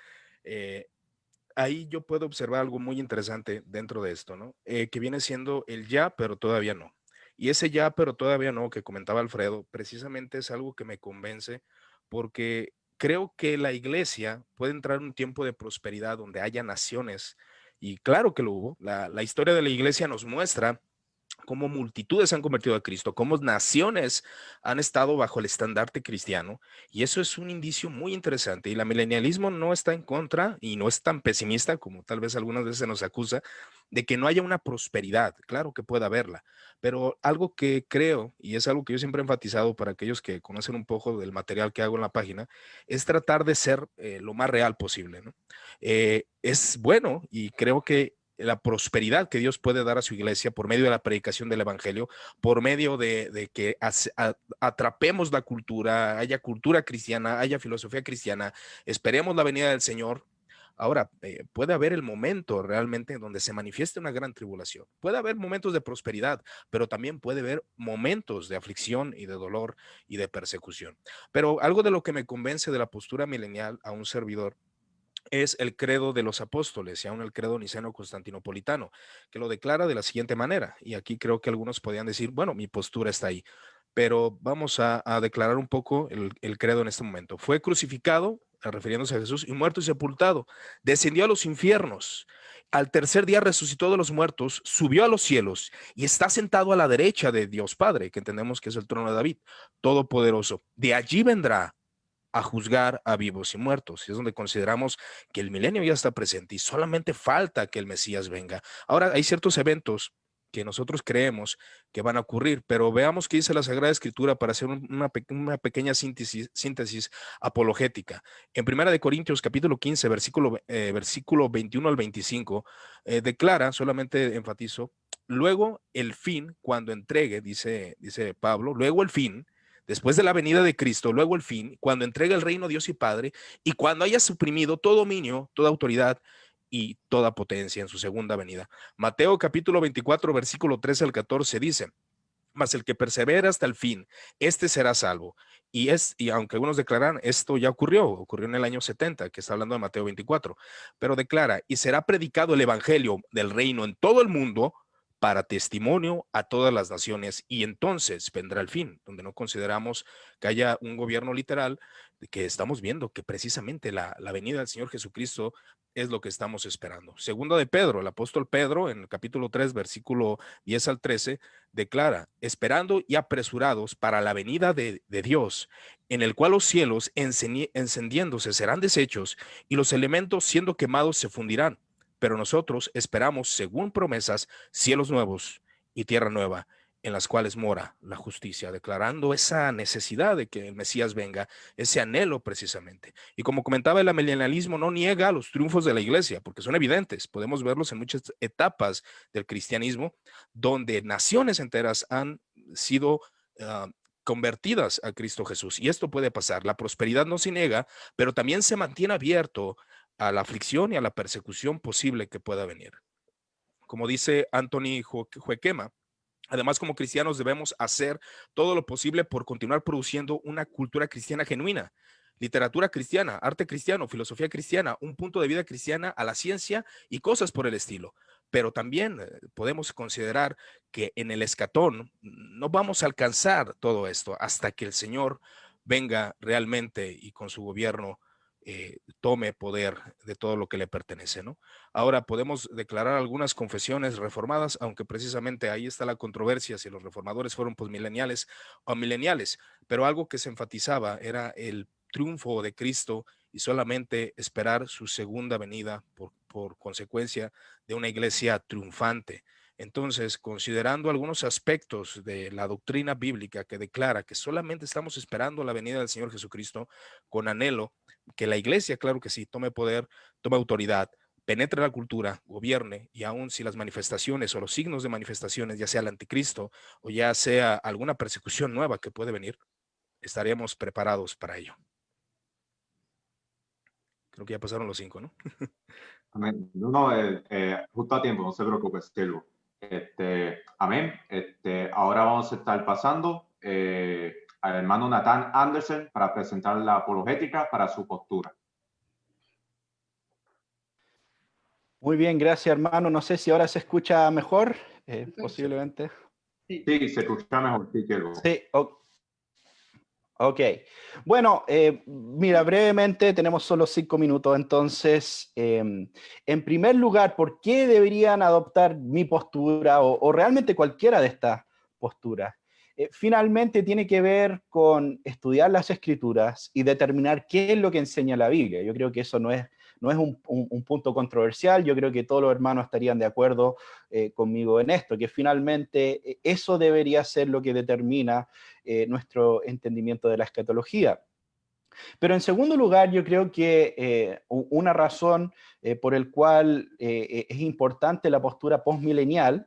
ahí yo puedo observar algo muy interesante dentro de esto, ¿no? Que viene siendo el ya, pero todavía no. Y ese ya, pero todavía no, que comentaba Alfredo, precisamente es algo que me convence porque creo que la iglesia puede entrar en un tiempo de prosperidad donde haya naciones, y claro que lo hubo. La historia de la iglesia nos muestra cómo multitudes se han convertido a Cristo, cómo naciones han estado bajo el estandarte cristiano, y eso es un indicio muy interesante. Y la milenialismo no está en contra y no es tan pesimista como tal vez algunas veces se nos acusa de que no haya una prosperidad. Claro que puede haberla, pero algo que creo, y es algo que yo siempre he enfatizado para aquellos que conocen un poco del material que hago en la página, es tratar de ser lo más real posible, ¿no? Es bueno, y creo que la prosperidad que Dios puede dar a su iglesia por medio de la predicación del evangelio, por medio de que atrapemos la cultura, haya cultura cristiana, haya filosofía cristiana, esperemos la venida del Señor. Ahora, puede haber el momento realmente donde se manifieste una gran tribulación. Puede haber momentos de prosperidad, pero también puede haber momentos de aflicción y de dolor y de persecución. Pero algo de lo que me convence de la postura milenial a un servidor es el credo de los apóstoles y aún el credo niceno-constantinopolitano, que lo declara de la siguiente manera. Y aquí creo que algunos podrían decir, bueno, mi postura está ahí, pero vamos a declarar un poco el credo en este momento. Fue crucificado, refiriéndose a Jesús, y muerto y sepultado. Descendió a los infiernos. Al tercer día resucitó de los muertos, subió a los cielos y está sentado a la derecha de Dios Padre, que entendemos que es el trono de David, todopoderoso. De allí vendrá a juzgar a vivos y muertos. Y es donde consideramos que el milenio ya está presente y solamente falta que el Mesías venga. Ahora, hay ciertos eventos que nosotros creemos que van a ocurrir, pero veamos qué dice la Sagrada Escritura para hacer una pequeña síntesis apologética. En 1 Corintios capítulo 15, versículo 21 al 25, declara, solamente enfatizo, luego el fin, cuando entregue, dice Pablo, luego el fin, después de la venida de Cristo, luego el fin, cuando entregue el reino Dios y Padre, y cuando haya suprimido todo dominio, toda autoridad y toda potencia en su segunda venida. Mateo capítulo 24, versículo 13 al 14 dice, mas el que persevera hasta el fin, este será salvo. Y aunque algunos declaran, esto ya ocurrió en el año 70, que está hablando de Mateo 24, pero declara, y será predicado el evangelio del reino en todo el mundo para testimonio a todas las naciones, y entonces vendrá el fin, donde no consideramos que haya un gobierno literal, que estamos viendo que precisamente la venida del Señor Jesucristo es lo que estamos esperando. Segundo de Pedro, el apóstol Pedro, en el capítulo 3, versículo 10 al 13, declara, esperando y apresurados para la venida de Dios, en el cual los cielos encendiéndose serán deshechos y los elementos siendo quemados se fundirán. Pero nosotros esperamos, según promesas, cielos nuevos y tierra nueva, en las cuales mora la justicia, declarando esa necesidad de que el Mesías venga, ese anhelo precisamente. Y como comentaba, el amilenialismo no niega los triunfos de la iglesia, porque son evidentes, podemos verlos en muchas etapas del cristianismo, donde naciones enteras han sido convertidas a Cristo Jesús. Y esto puede pasar, la prosperidad no se niega, pero también se mantiene abierto a la aflicción y a la persecución posible que pueda venir. Como dice Anthony Juequema, además, como cristianos debemos hacer todo lo posible por continuar produciendo una cultura cristiana genuina, literatura cristiana, arte cristiano, filosofía cristiana, un punto de vida cristiana a la ciencia y cosas por el estilo. Pero también podemos considerar que en el escatón no vamos a alcanzar todo esto hasta que el Señor venga realmente y con su gobierno tome poder de todo lo que le pertenece, ¿no? Ahora podemos declarar algunas confesiones reformadas, aunque precisamente ahí está la controversia si los reformadores fueron posmileniales o mileniales, pero algo que se enfatizaba era el triunfo de Cristo y solamente esperar su segunda venida por consecuencia de una iglesia triunfante. Entonces, considerando algunos aspectos de la doctrina bíblica que declara que solamente estamos esperando la venida del Señor Jesucristo con anhelo, que la iglesia, claro que sí, tome poder, tome autoridad, penetre la cultura, gobierne, y aun si las manifestaciones o los signos de manifestaciones, ya sea el anticristo o ya sea alguna persecución nueva que puede venir, estaremos preparados para ello. Creo que ya pasaron los 5, ¿no?
Amén. No, justo a tiempo, no se preocupe, siervo. Amén. Ahora vamos a estar pasando al hermano Nathan Anderson para presentar la apologética para su postura.
Muy bien, gracias, hermano. No sé si ahora se escucha mejor, posiblemente.
Sí, se escucha mejor, sí, siervo.
Sí, ok. Bueno, mira, brevemente, tenemos solo 5 minutos, entonces, en primer lugar, ¿por qué deberían adoptar mi postura o realmente cualquiera de estas posturas? Finalmente tiene que ver con estudiar las Escrituras y determinar qué es lo que enseña la Biblia. Yo creo que eso no es un punto controversial. Yo creo que todos los hermanos estarían de acuerdo conmigo en esto, que finalmente eso debería ser lo que determina nuestro entendimiento de la escatología. Pero en segundo lugar, yo creo que una razón por el cual es importante la postura postmilenial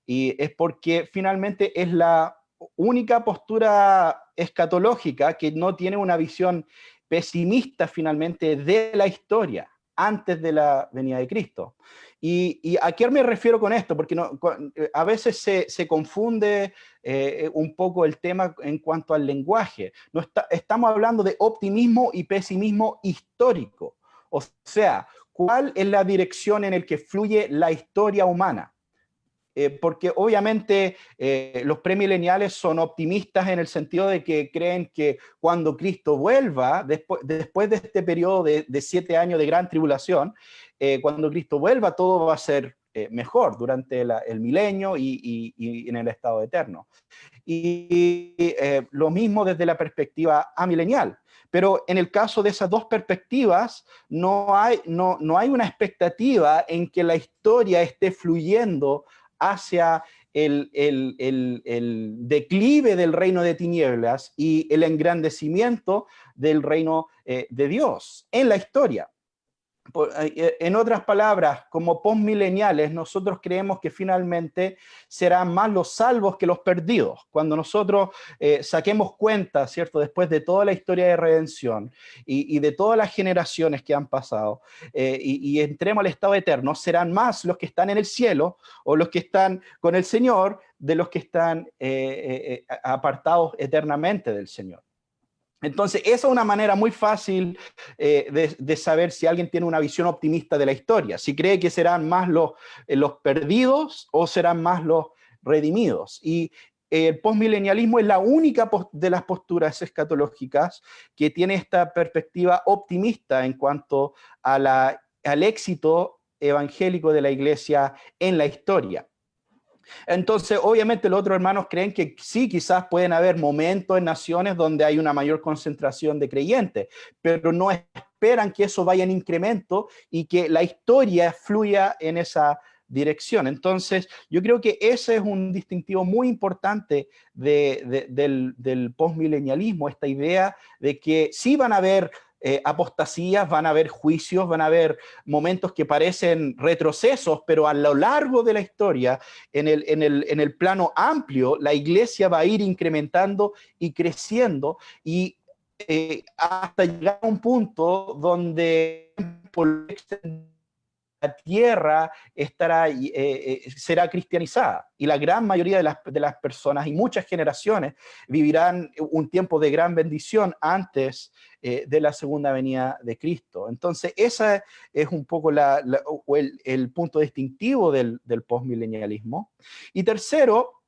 y es porque finalmente es la única postura escatológica que no tiene una visión pesimista finalmente de la historia antes de la venida de Cristo. ¿Y a qué me refiero con esto? Porque a veces se confunde un poco el tema en cuanto al lenguaje. Estamos hablando de optimismo y pesimismo histórico. O sea, ¿cuál es la dirección en la que fluye la historia humana? Porque obviamente los premileniales son optimistas en el sentido de que creen que cuando Cristo vuelva, después de este periodo de 7 años de gran tribulación, cuando Cristo vuelva todo va a ser mejor durante el milenio y en el estado eterno. Y lo mismo desde la perspectiva amilenial. Pero en el caso de esas dos perspectivas, no hay una expectativa en que la historia esté fluyendo hacia el declive del reino de tinieblas y el engrandecimiento del reino de Dios en la historia. En otras palabras, como postmileniales, nosotros creemos que finalmente serán más los salvos que los perdidos. Cuando nosotros saquemos cuenta, ¿cierto?, después de toda la historia de redención y de todas las generaciones que han pasado y entremos al estado eterno, serán más los que están en el cielo o los que están con el Señor de los que están apartados eternamente del Señor. Entonces, esa es una manera muy fácil de saber si alguien tiene una visión optimista de la historia, si cree que serán más los perdidos o serán más los redimidos. Y el postmilenialismo es la única de las posturas escatológicas que tiene esta perspectiva optimista en cuanto a al éxito evangélico de la iglesia en la historia. Entonces, obviamente los otros hermanos creen que sí, quizás pueden haber momentos en naciones donde hay una mayor concentración de creyentes, pero no esperan que eso vaya en incremento y que la historia fluya en esa dirección. Entonces, yo creo que ese es un distintivo muy importante del postmilenialismo, esta idea de que sí van a haber apostasías, van a haber juicios, van a haber momentos que parecen retrocesos, pero a lo largo de la historia, en el plano amplio, la iglesia va a ir incrementando y creciendo, y hasta llegar a un punto donde por la tierra será cristianizada, y la gran mayoría de las personas y muchas generaciones vivirán un tiempo de gran bendición antes de la segunda venida de Cristo. Entonces, ese es un poco el punto distintivo del postmilenialismo. Y tercero,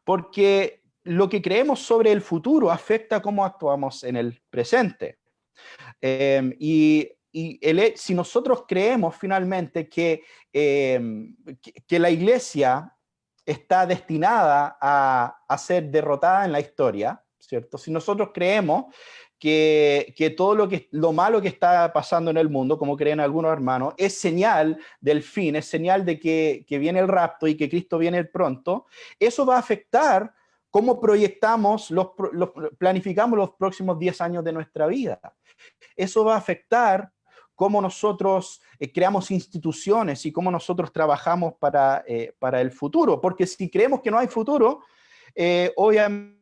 porque lo que creemos sobre el futuro afecta cómo actuamos en el presente. Si nosotros creemos finalmente que la iglesia está destinada a ser derrotada en la historia, ¿cierto? Si nosotros creemos que todo lo malo que está pasando en el mundo, como creen algunos hermanos, es señal del fin, es señal de que viene el rapto y que Cristo viene pronto, eso va a afectar cómo proyectamos, planificamos los próximos 10 años de nuestra vida. Eso va a afectar cómo nosotros creamos instituciones y cómo nosotros trabajamos para el futuro. Porque si creemos que no hay futuro, obviamente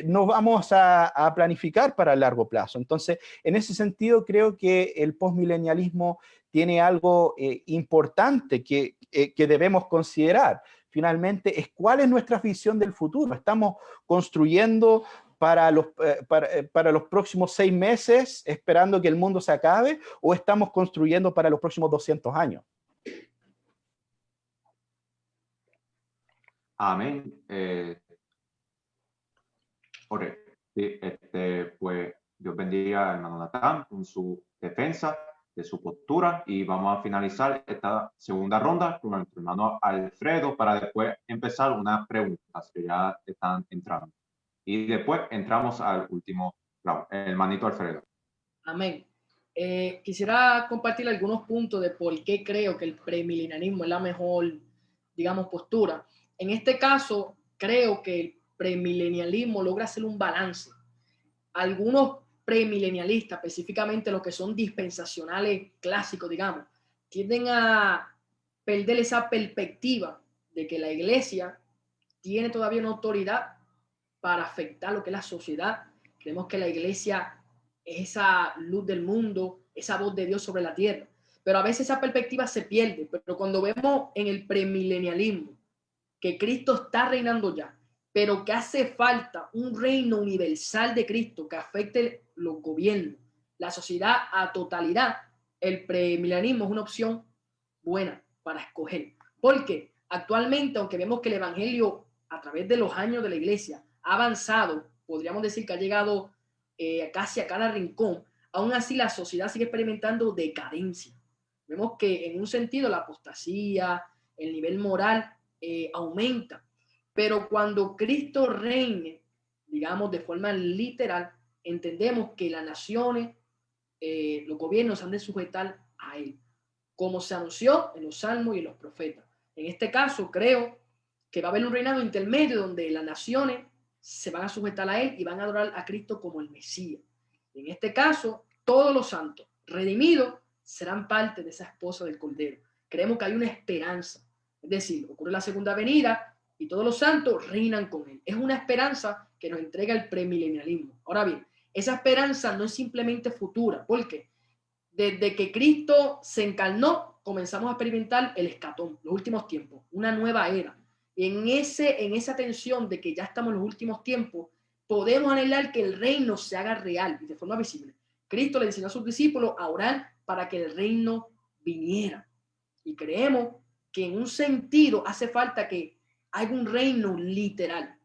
no vamos a planificar para el largo plazo. Entonces, en ese sentido, creo que el postmilenialismo tiene algo importante que debemos considerar. Finalmente, es cuál es nuestra visión del futuro. ¿Estamos construyendo para los próximos 6 meses, esperando que el mundo se acabe, o estamos construyendo para los próximos 200 años?
Amén. Sí, pues Dios bendiga al hermano Natán con su defensa de su postura, y vamos a finalizar esta segunda ronda con nuestro hermano Alfredo para después empezar unas preguntas que ya están entrando. Y después entramos al último round. El hermanito Alfredo.
Amén. Quisiera compartir algunos puntos de por qué creo que el premilenialismo es la mejor, digamos, postura. En este caso, creo que el premilenialismo logra hacer un balance. Algunos premilenialistas, específicamente los que son dispensacionales clásicos, digamos, tienden a perder esa perspectiva de que la iglesia tiene todavía una autoridad para afectar lo que es la sociedad. Creemos que la iglesia es esa luz del mundo, esa voz de Dios sobre la tierra. Pero a veces esa perspectiva se pierde. Pero cuando vemos en el premilenialismo que Cristo está reinando ya, pero que hace falta un reino universal de Cristo que afecte los gobiernos, la sociedad a totalidad, el premilenialismo es una opción buena para escoger. Porque actualmente, aunque vemos que el evangelio a través de los años de la iglesia ha avanzado, podríamos decir que ha llegado casi a cada rincón, aún así la sociedad sigue experimentando decadencia. Vemos que en un sentido la apostasía, el nivel moral aumenta. Pero cuando Cristo reine, digamos de forma literal, entendemos que las naciones, los gobiernos han de sujetar a Él, como se anunció en los salmos y en los profetas. En este caso, creo que va a haber un reinado intermedio donde las naciones se van a sujetar a Él y van a adorar a Cristo como el Mesías. En este caso, todos los santos redimidos serán parte de esa esposa del Cordero. Creemos que hay una esperanza. Es decir, ocurre la segunda venida y todos los santos reinan con Él. Es una esperanza que nos entrega el premilenialismo. Ahora bien, esa esperanza no es simplemente futura, porque desde que Cristo se encarnó, comenzamos a experimentar el escatón, los últimos tiempos, una nueva era. Y en esa tensión de que ya estamos en los últimos tiempos, podemos anhelar que el reino se haga real y de forma visible. Cristo le enseñó a sus discípulos a orar para que el reino viniera. Y creemos que en un sentido hace falta que haya un reino literal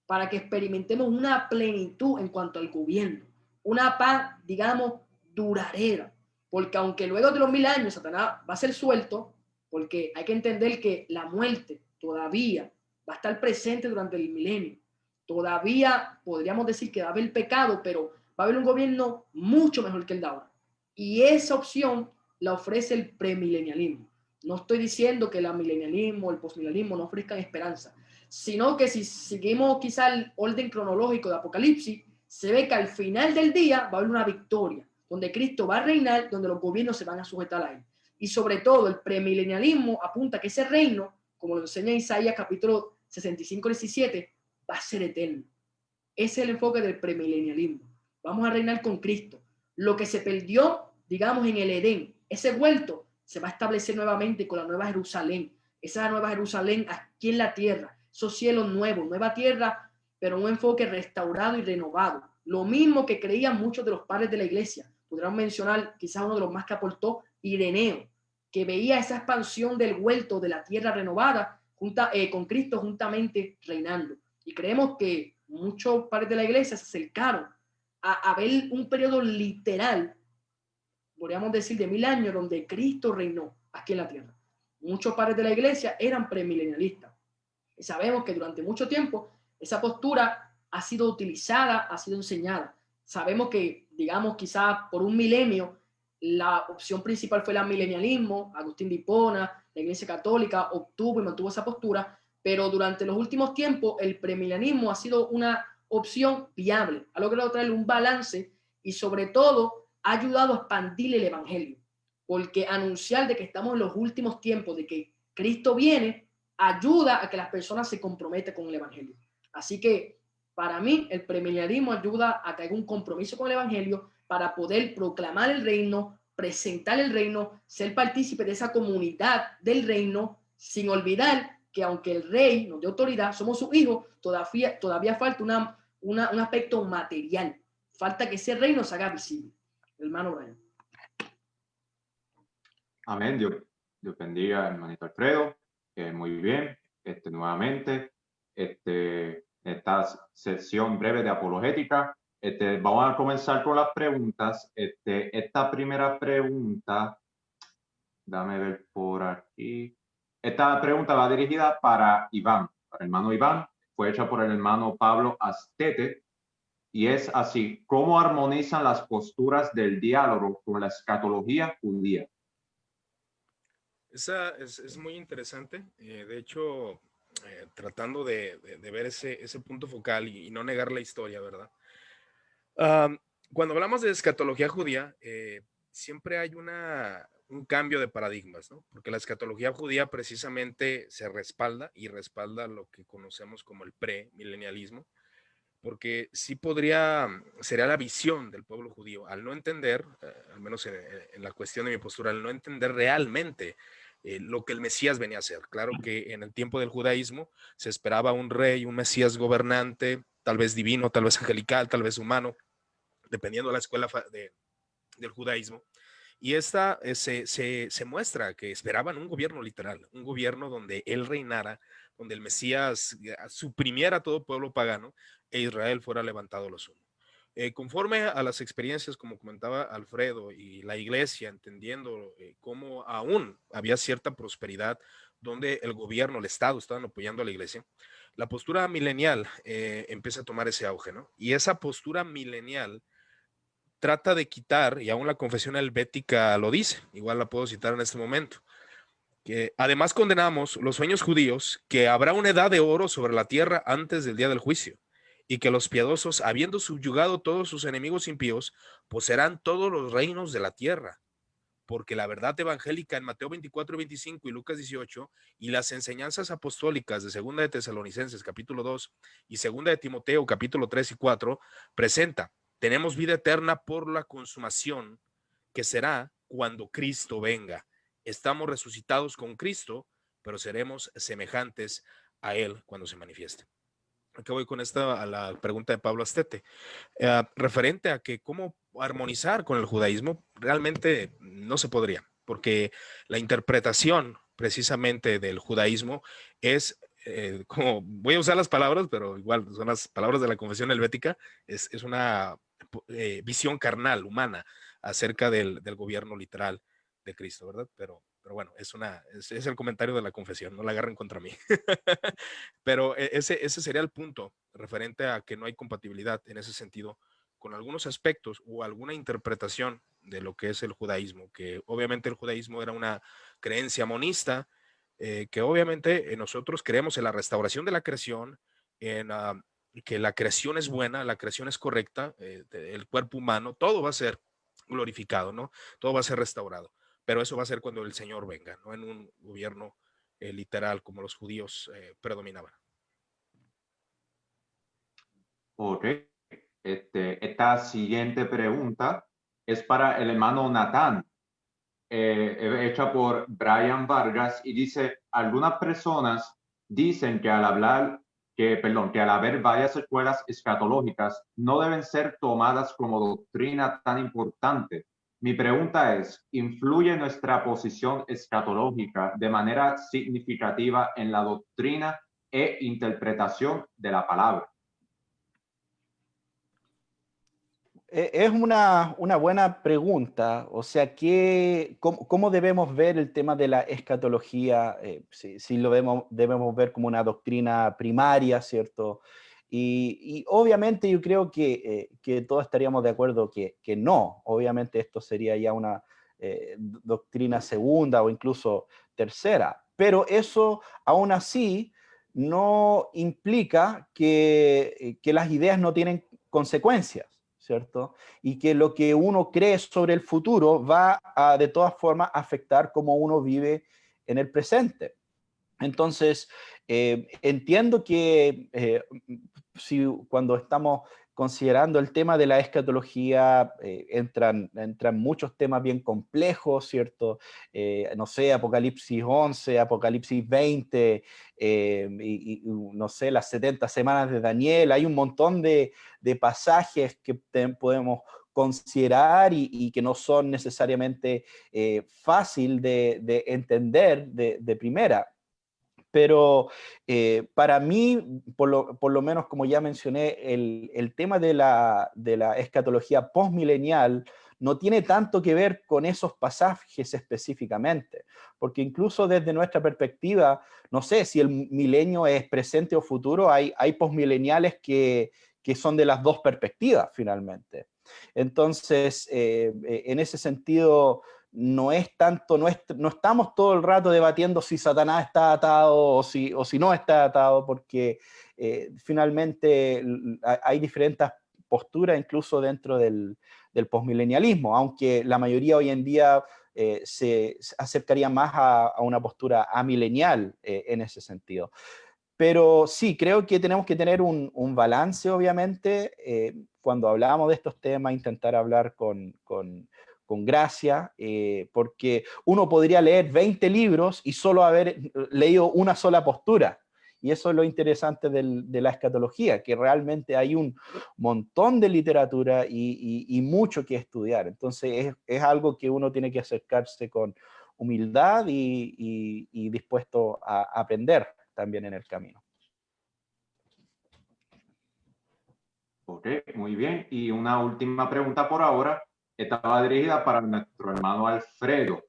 para que experimentemos una plenitud en cuanto al gobierno, una paz, digamos, duradera. Porque aunque luego de los 1000 años Satanás va a ser suelto, porque hay que entender que la muerte todavía va a estar presente durante el milenio. Todavía podríamos decir que va a haber pecado, pero va a haber un gobierno mucho mejor que el de ahora. Y esa opción la ofrece el premilenialismo. No estoy diciendo que el milenialismo, el postmilenialismo no ofrezcan esperanza, sino que si seguimos quizá el orden cronológico de Apocalipsis, se ve que al final del día va a haber una victoria, donde Cristo va a reinar, donde los gobiernos se van a sujetar a él. Y sobre todo el premilenialismo apunta que ese reino, como lo enseña Isaías capítulo 65-17, va a ser eterno. Ese es el enfoque del premilenialismo. Vamos a reinar con Cristo. Lo que se perdió, digamos, en el Edén, ese huerto, se va a establecer nuevamente con la Nueva Jerusalén. Esa Nueva Jerusalén aquí en la tierra, esos cielos nuevos, nueva tierra, pero un enfoque restaurado y renovado. Lo mismo que creían muchos de los padres de la iglesia. Podríamos mencionar quizás uno de los más que aportó, Ireneo, que veía esa expansión del huerto de la tierra renovada con Cristo juntamente reinando. Y creemos que muchos padres de la iglesia se acercaron a ver un periodo literal, podríamos decir de 1000 años, donde Cristo reinó aquí en la tierra. Muchos padres de la iglesia eran premilenialistas. Y sabemos que durante mucho tiempo esa postura ha sido utilizada, ha sido enseñada. Sabemos que, digamos, quizás por un milenio, la opción principal fue el milenialismo. Agustín de Hipona, la Iglesia Católica obtuvo y mantuvo esa postura, pero durante los últimos tiempos el premilenialismo ha sido una opción viable, ha logrado traer un balance y sobre todo ha ayudado a expandir el evangelio, porque anunciar de que estamos en los últimos tiempos, de que Cristo viene, ayuda a que las personas se comprometen con el evangelio. Así que para mí el premilenialismo ayuda a que haya un compromiso con el evangelio para poder proclamar el reino, presentar el reino, ser partícipe de esa comunidad del reino, sin olvidar que aunque el rey nos dé autoridad, somos sus hijos, todavía falta un aspecto material. Falta que ese reino se haga visible. Hermano Brian.
Amén. Dios bendiga, hermanito Alfredo. Muy bien. Nuevamente, esta sesión breve de apologética. Vamos a comenzar con las preguntas. Esta primera pregunta, dame ver por aquí. Esta pregunta va dirigida para Iván, para el hermano Iván. Fue hecha por el hermano Pablo Astete. Y es así: ¿cómo armonizan las posturas del diálogo con la escatología judía?
Esa es muy interesante. De hecho, tratando de ver ese punto focal y no negar la historia, ¿verdad? Cuando hablamos de escatología judía, siempre hay un cambio de paradigmas, ¿no? Porque la escatología judía precisamente se respalda lo que conocemos como el premilenialismo, porque sí sería la visión del pueblo judío, al no entender, al menos en la cuestión de mi postura, al no entender realmente lo que el Mesías venía a hacer. Claro que en el tiempo del judaísmo se esperaba un rey, un Mesías gobernante, tal vez divino, tal vez angelical, tal vez humano, dependiendo de la escuela del judaísmo. Y esta se muestra que esperaban un gobierno literal, un gobierno donde él reinara, donde el Mesías suprimiera a todo pueblo pagano e Israel fuera levantado los unos. Conforme a las experiencias, como comentaba Alfredo, y la iglesia, entendiendo cómo aún había cierta prosperidad, donde el gobierno, el Estado estaban apoyando a la iglesia, la postura milenial empieza a tomar ese auge, ¿no? Y esa postura milenial trata de quitar, y aún la confesión helvética lo dice, igual la puedo citar en este momento, que además condenamos los sueños judíos, que habrá una edad de oro sobre la tierra antes del día del juicio, y que los piadosos, habiendo subyugado todos sus enemigos impíos, poseerán todos los reinos de la tierra. Porque la verdad evangélica en Mateo 24 y 25 y Lucas 18 y las enseñanzas apostólicas de Segunda de Tesalonicenses capítulo 2 y Segunda de Timoteo capítulo 3 y 4 presenta: tenemos vida eterna por la consumación, que será cuando Cristo venga. Estamos resucitados con Cristo, pero seremos semejantes a Él cuando se manifieste. Acá voy con esta a la pregunta de Pablo Astete, referente a que cómo armonizar con el judaísmo. Realmente no se podría, porque la interpretación precisamente del judaísmo es, como voy a usar las palabras, pero igual son las palabras de la confesión helvética, es una visión carnal, humana, acerca del gobierno literal de Cristo, ¿verdad? Pero bueno, es el comentario de la confesión, no la agarren contra mí. Pero ese sería el punto referente a que no hay compatibilidad en ese sentido con algunos aspectos o alguna interpretación lo que es el judaísmo, que obviamente el judaísmo era una creencia monista, que obviamente nosotros creemos en la restauración de la creación, en que la creación es buena, la creación es correcta, el cuerpo humano, todo va a ser glorificado, ¿no? Todo va a ser restaurado, pero eso va a ser cuando el Señor venga, no en un gobierno literal como los judíos predominaban.
Ok. Esta siguiente pregunta es para el hermano Natán, hecha por Brian Vargas, y dice: algunas personas dicen que al haber varias escuelas escatológicas no deben ser tomadas como doctrina tan importante. Mi pregunta es: ¿influye nuestra posición escatológica de manera significativa en la doctrina e interpretación de la palabra?
Es una buena pregunta. O sea, ¿cómo debemos ver el tema de la escatología? Si lo debemos ver como una doctrina primaria, ¿cierto? Y obviamente yo creo que todos estaríamos de acuerdo que no. Obviamente esto sería ya una doctrina segunda o incluso tercera. Pero eso aún así no implica que las ideas no tienen consecuencias, ¿cierto? Y que lo que uno cree sobre el futuro va a, de todas formas, afectar cómo uno vive en el presente. Entonces, entiendo que cuando estamos considerando el tema de la escatología, entran muchos temas bien complejos, ¿cierto? No sé, Apocalipsis 11, Apocalipsis 20, no sé, las 70 semanas de Daniel. Hay un montón de pasajes que podemos considerar y que no son necesariamente fácil de entender de primera. Pero para mí, por lo menos como ya mencioné, el tema de la escatología postmilenial no tiene tanto que ver con esos pasajes específicamente, porque incluso desde nuestra perspectiva, no sé si el milenio es presente o futuro, hay postmileniales que son de las dos perspectivas finalmente. Entonces, en ese sentido, no es tanto, no estamos todo el rato debatiendo si Satanás está atado o si no está atado, porque finalmente hay diferentes posturas incluso dentro del posmilenialismo, aunque la mayoría hoy en día se acercaría más a una postura amilenial en ese sentido. Pero sí, creo que tenemos que tener un balance, obviamente, cuando hablamos de estos temas, intentar hablar con gracia, porque uno podría leer 20 libros y solo haber leído una sola postura. Y eso es lo interesante de la escatología, que realmente hay un montón de literatura y mucho que estudiar. Entonces es algo que uno tiene que acercarse con humildad y dispuesto a aprender también en el camino.
Ok, muy bien. Y una última pregunta por ahora. Estaba dirigida para nuestro hermano Alfredo.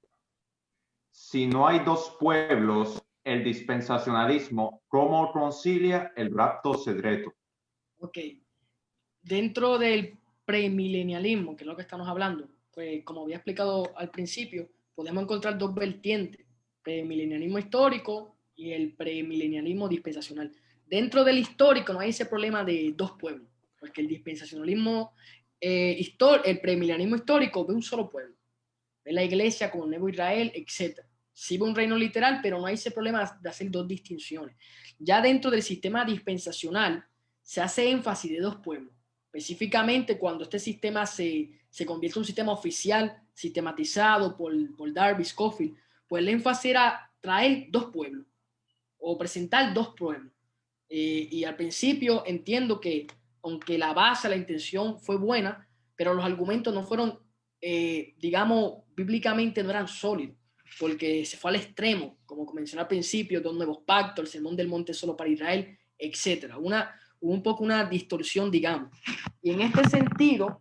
Si no hay dos pueblos, el dispensacionalismo, ¿cómo concilia el rapto secreto?
Ok. Dentro del premilenialismo, que es lo que estamos hablando, pues como había explicado al principio, podemos encontrar dos vertientes: premilenialismo histórico y el premilenialismo dispensacional. Dentro del histórico no hay ese problema de dos pueblos, porque el dispensacionalismo, el premilenialismo histórico ve un solo pueblo, ve la iglesia como nuevo Israel, etc. Sí ve un reino literal, pero no hay ese problema de hacer dos distinciones. Ya dentro del sistema dispensacional se hace énfasis de dos pueblos. Específicamente cuando este sistema se convierte en un sistema oficial, sistematizado por Darby Scofield, pues el énfasis era traer dos pueblos o presentar dos pueblos. Y al principio entiendo que, aunque la base, la intención fue buena, pero los argumentos no fueron, digamos, bíblicamente no eran sólidos, porque se fue al extremo, como mencioné al principio, dos nuevos pactos, el sermón del monte solo para Israel, etc. Hubo un poco una distorsión, digamos. Y en este sentido,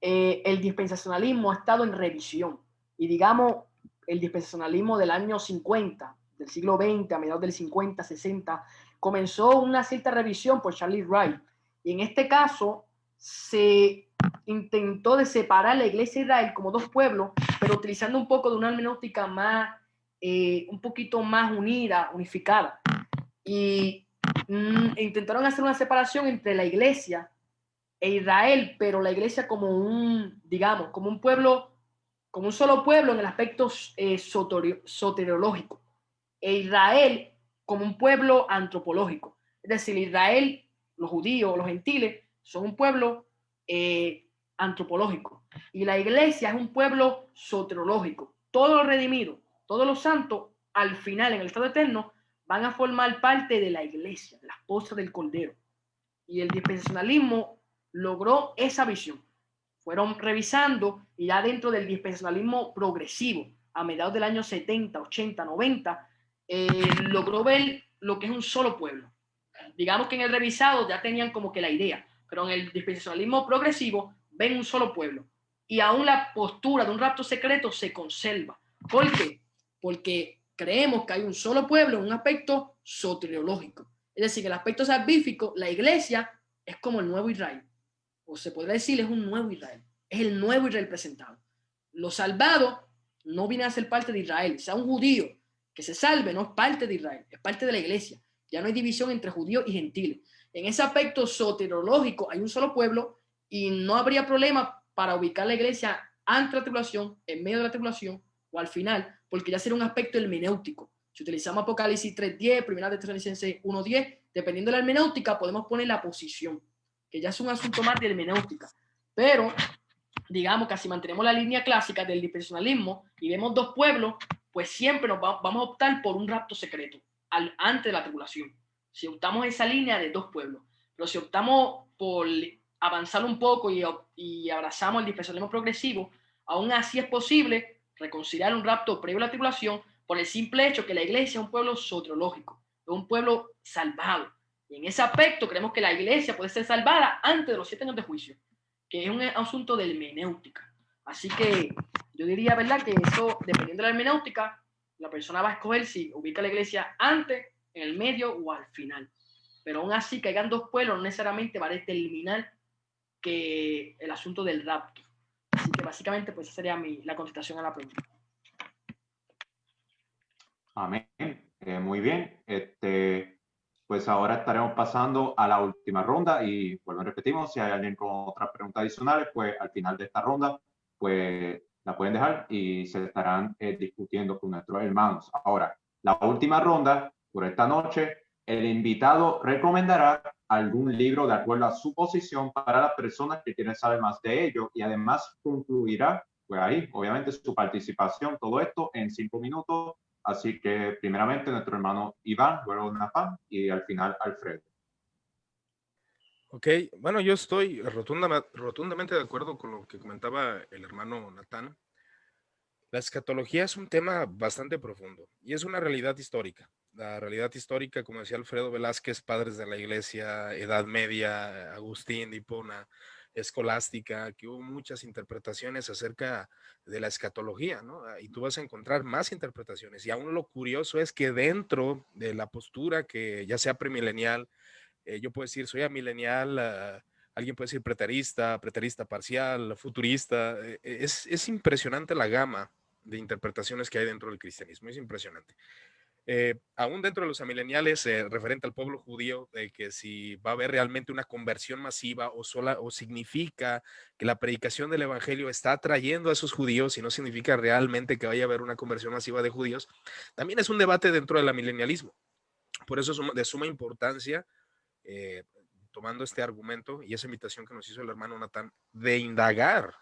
el dispensacionalismo ha estado en revisión. Y digamos, el dispensacionalismo del año 50, del siglo XX, a mediados del 50, 60, comenzó una cierta revisión por Charlie Wright. Y en este caso se intentó de separar la iglesia de Israel como dos pueblos, pero utilizando un poco de una hermenéutica más, un poquito más unida, unificada. Y intentaron hacer una separación entre la iglesia e Israel, pero la iglesia como un, digamos, como un pueblo, como un solo pueblo en el aspecto soteriológico, e Israel como un pueblo antropológico. Es decir, Israel, los judíos, los gentiles, son un pueblo antropológico, y la iglesia es un pueblo soteriológico. Todos los redimidos, todos los santos, al final, en el estado eterno, van a formar parte de la iglesia, la esposa del Cordero. Y el dispensacionalismo logró esa visión. Fueron revisando, y ya dentro del dispensacionalismo progresivo, a mediados del año 70, 80, 90, logró ver lo que es un solo pueblo. Digamos que en el revisado ya tenían como que la idea, pero en el dispensacionalismo progresivo ven un solo pueblo. Y aún la postura de un rapto secreto se conserva. ¿Por qué? Porque creemos que hay un solo pueblo en un aspecto soteriológico. Es decir, que el aspecto salvífico, la iglesia es como el nuevo Israel. O se podría decir, es un nuevo Israel. Es el nuevo Israel presentado. Los salvados no vienen a ser parte de Israel. Sea un judío que se salve, no es parte de Israel, es parte de la iglesia. Ya no hay división entre judíos y gentiles. En ese aspecto soteriológico hay un solo pueblo, y no habría problema para ubicar la iglesia antes de la tribulación, en medio de la tribulación o al final, porque ya sería un aspecto hermenéutico. Si utilizamos Apocalipsis 3.10, Primera de Tesalonicenses 1.10, dependiendo de la hermenéutica, podemos poner la posición, que ya es un asunto más de hermenéutica. Pero, digamos que si mantenemos la línea clásica del dispensacionalismo y vemos dos pueblos, pues siempre vamos a optar por un rapto secreto antes de la tribulación. Si optamos esa línea de dos pueblos. Pero si optamos por avanzar un poco y abrazamos el dispensacionalismo progresivo, aún así es posible reconciliar un rapto previo a la tribulación por el simple hecho que la iglesia es un pueblo soteriológico, es un pueblo salvado. Y en ese aspecto creemos que la iglesia puede ser salvada antes de los 7 años de juicio, que es un asunto de hermenéutica. Así que yo diría, ¿verdad?, que eso, dependiendo de la hermenéutica, la persona va a escoger si ubica la iglesia antes, en el medio o al final. Pero aún así, que hayan dos pueblos no necesariamente va a determinar que el asunto del rapto. Así que básicamente pues esa sería la contestación a la pregunta.
Amén. Muy bien. Pues ahora estaremos pasando a la última ronda y vuelvo a repetimos, si hay alguien con otras preguntas adicionales, pues al final de esta ronda, pues la pueden dejar y se estarán discutiendo con nuestros hermanos. Ahora, la última ronda por esta noche, el invitado recomendará algún libro de acuerdo a su posición para las personas que quieren saber más de ello, y además concluirá, pues ahí, obviamente, su participación, todo esto en 5 minutos. Así que primeramente nuestro hermano Iván, luego Natán y al final Alfredo.
Ok, bueno, yo estoy rotundamente de acuerdo con lo que comentaba el hermano Natán. La escatología es un tema bastante profundo y es una realidad histórica. La realidad histórica, como decía Alfredo Velázquez, padres de la Iglesia, Edad Media, Agustín de Hipona, escolástica, que hubo muchas interpretaciones acerca de la escatología, ¿no? Y tú vas a encontrar más interpretaciones. Y aún lo curioso es que dentro de la postura que ya sea premilenial, yo puedo decir soy amilenial, alguien puede decir preterista, preterista parcial, futurista, es impresionante la gama de interpretaciones que hay dentro del cristianismo, es impresionante. Aún dentro de los amileniales, referente al pueblo judío, que si va a haber realmente una conversión masiva o significa que la predicación del evangelio está atrayendo a esos judíos y no significa realmente que vaya a haber una conversión masiva de judíos, también es un debate dentro del amilenialismo. Por eso es de suma importancia, tomando este argumento y esa invitación que nos hizo el hermano Natán, de indagar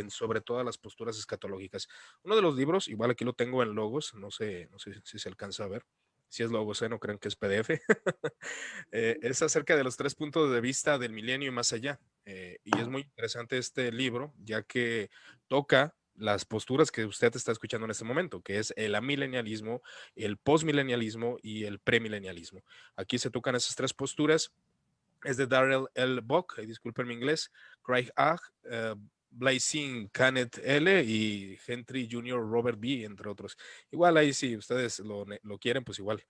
sobre todas las posturas escatológicas. Uno de los libros, igual aquí lo tengo en Logos, no sé si se alcanza a ver, si es Logos, no crean que es PDF, es acerca de los 3 puntos de vista del milenio y más allá. Y es muy interesante este libro, ya que toca las posturas que usted está escuchando en este momento, que es el amilenialismo, el postmilenialismo y el premilenialismo. Aquí se tocan esas 3 posturas. Es de Darrell L. Bock, disculpen mi inglés, Craig Agg, Blazing Canet L. y Gentry Jr. Robert B., entre otros. Igual ahí si ustedes lo quieren, pues igual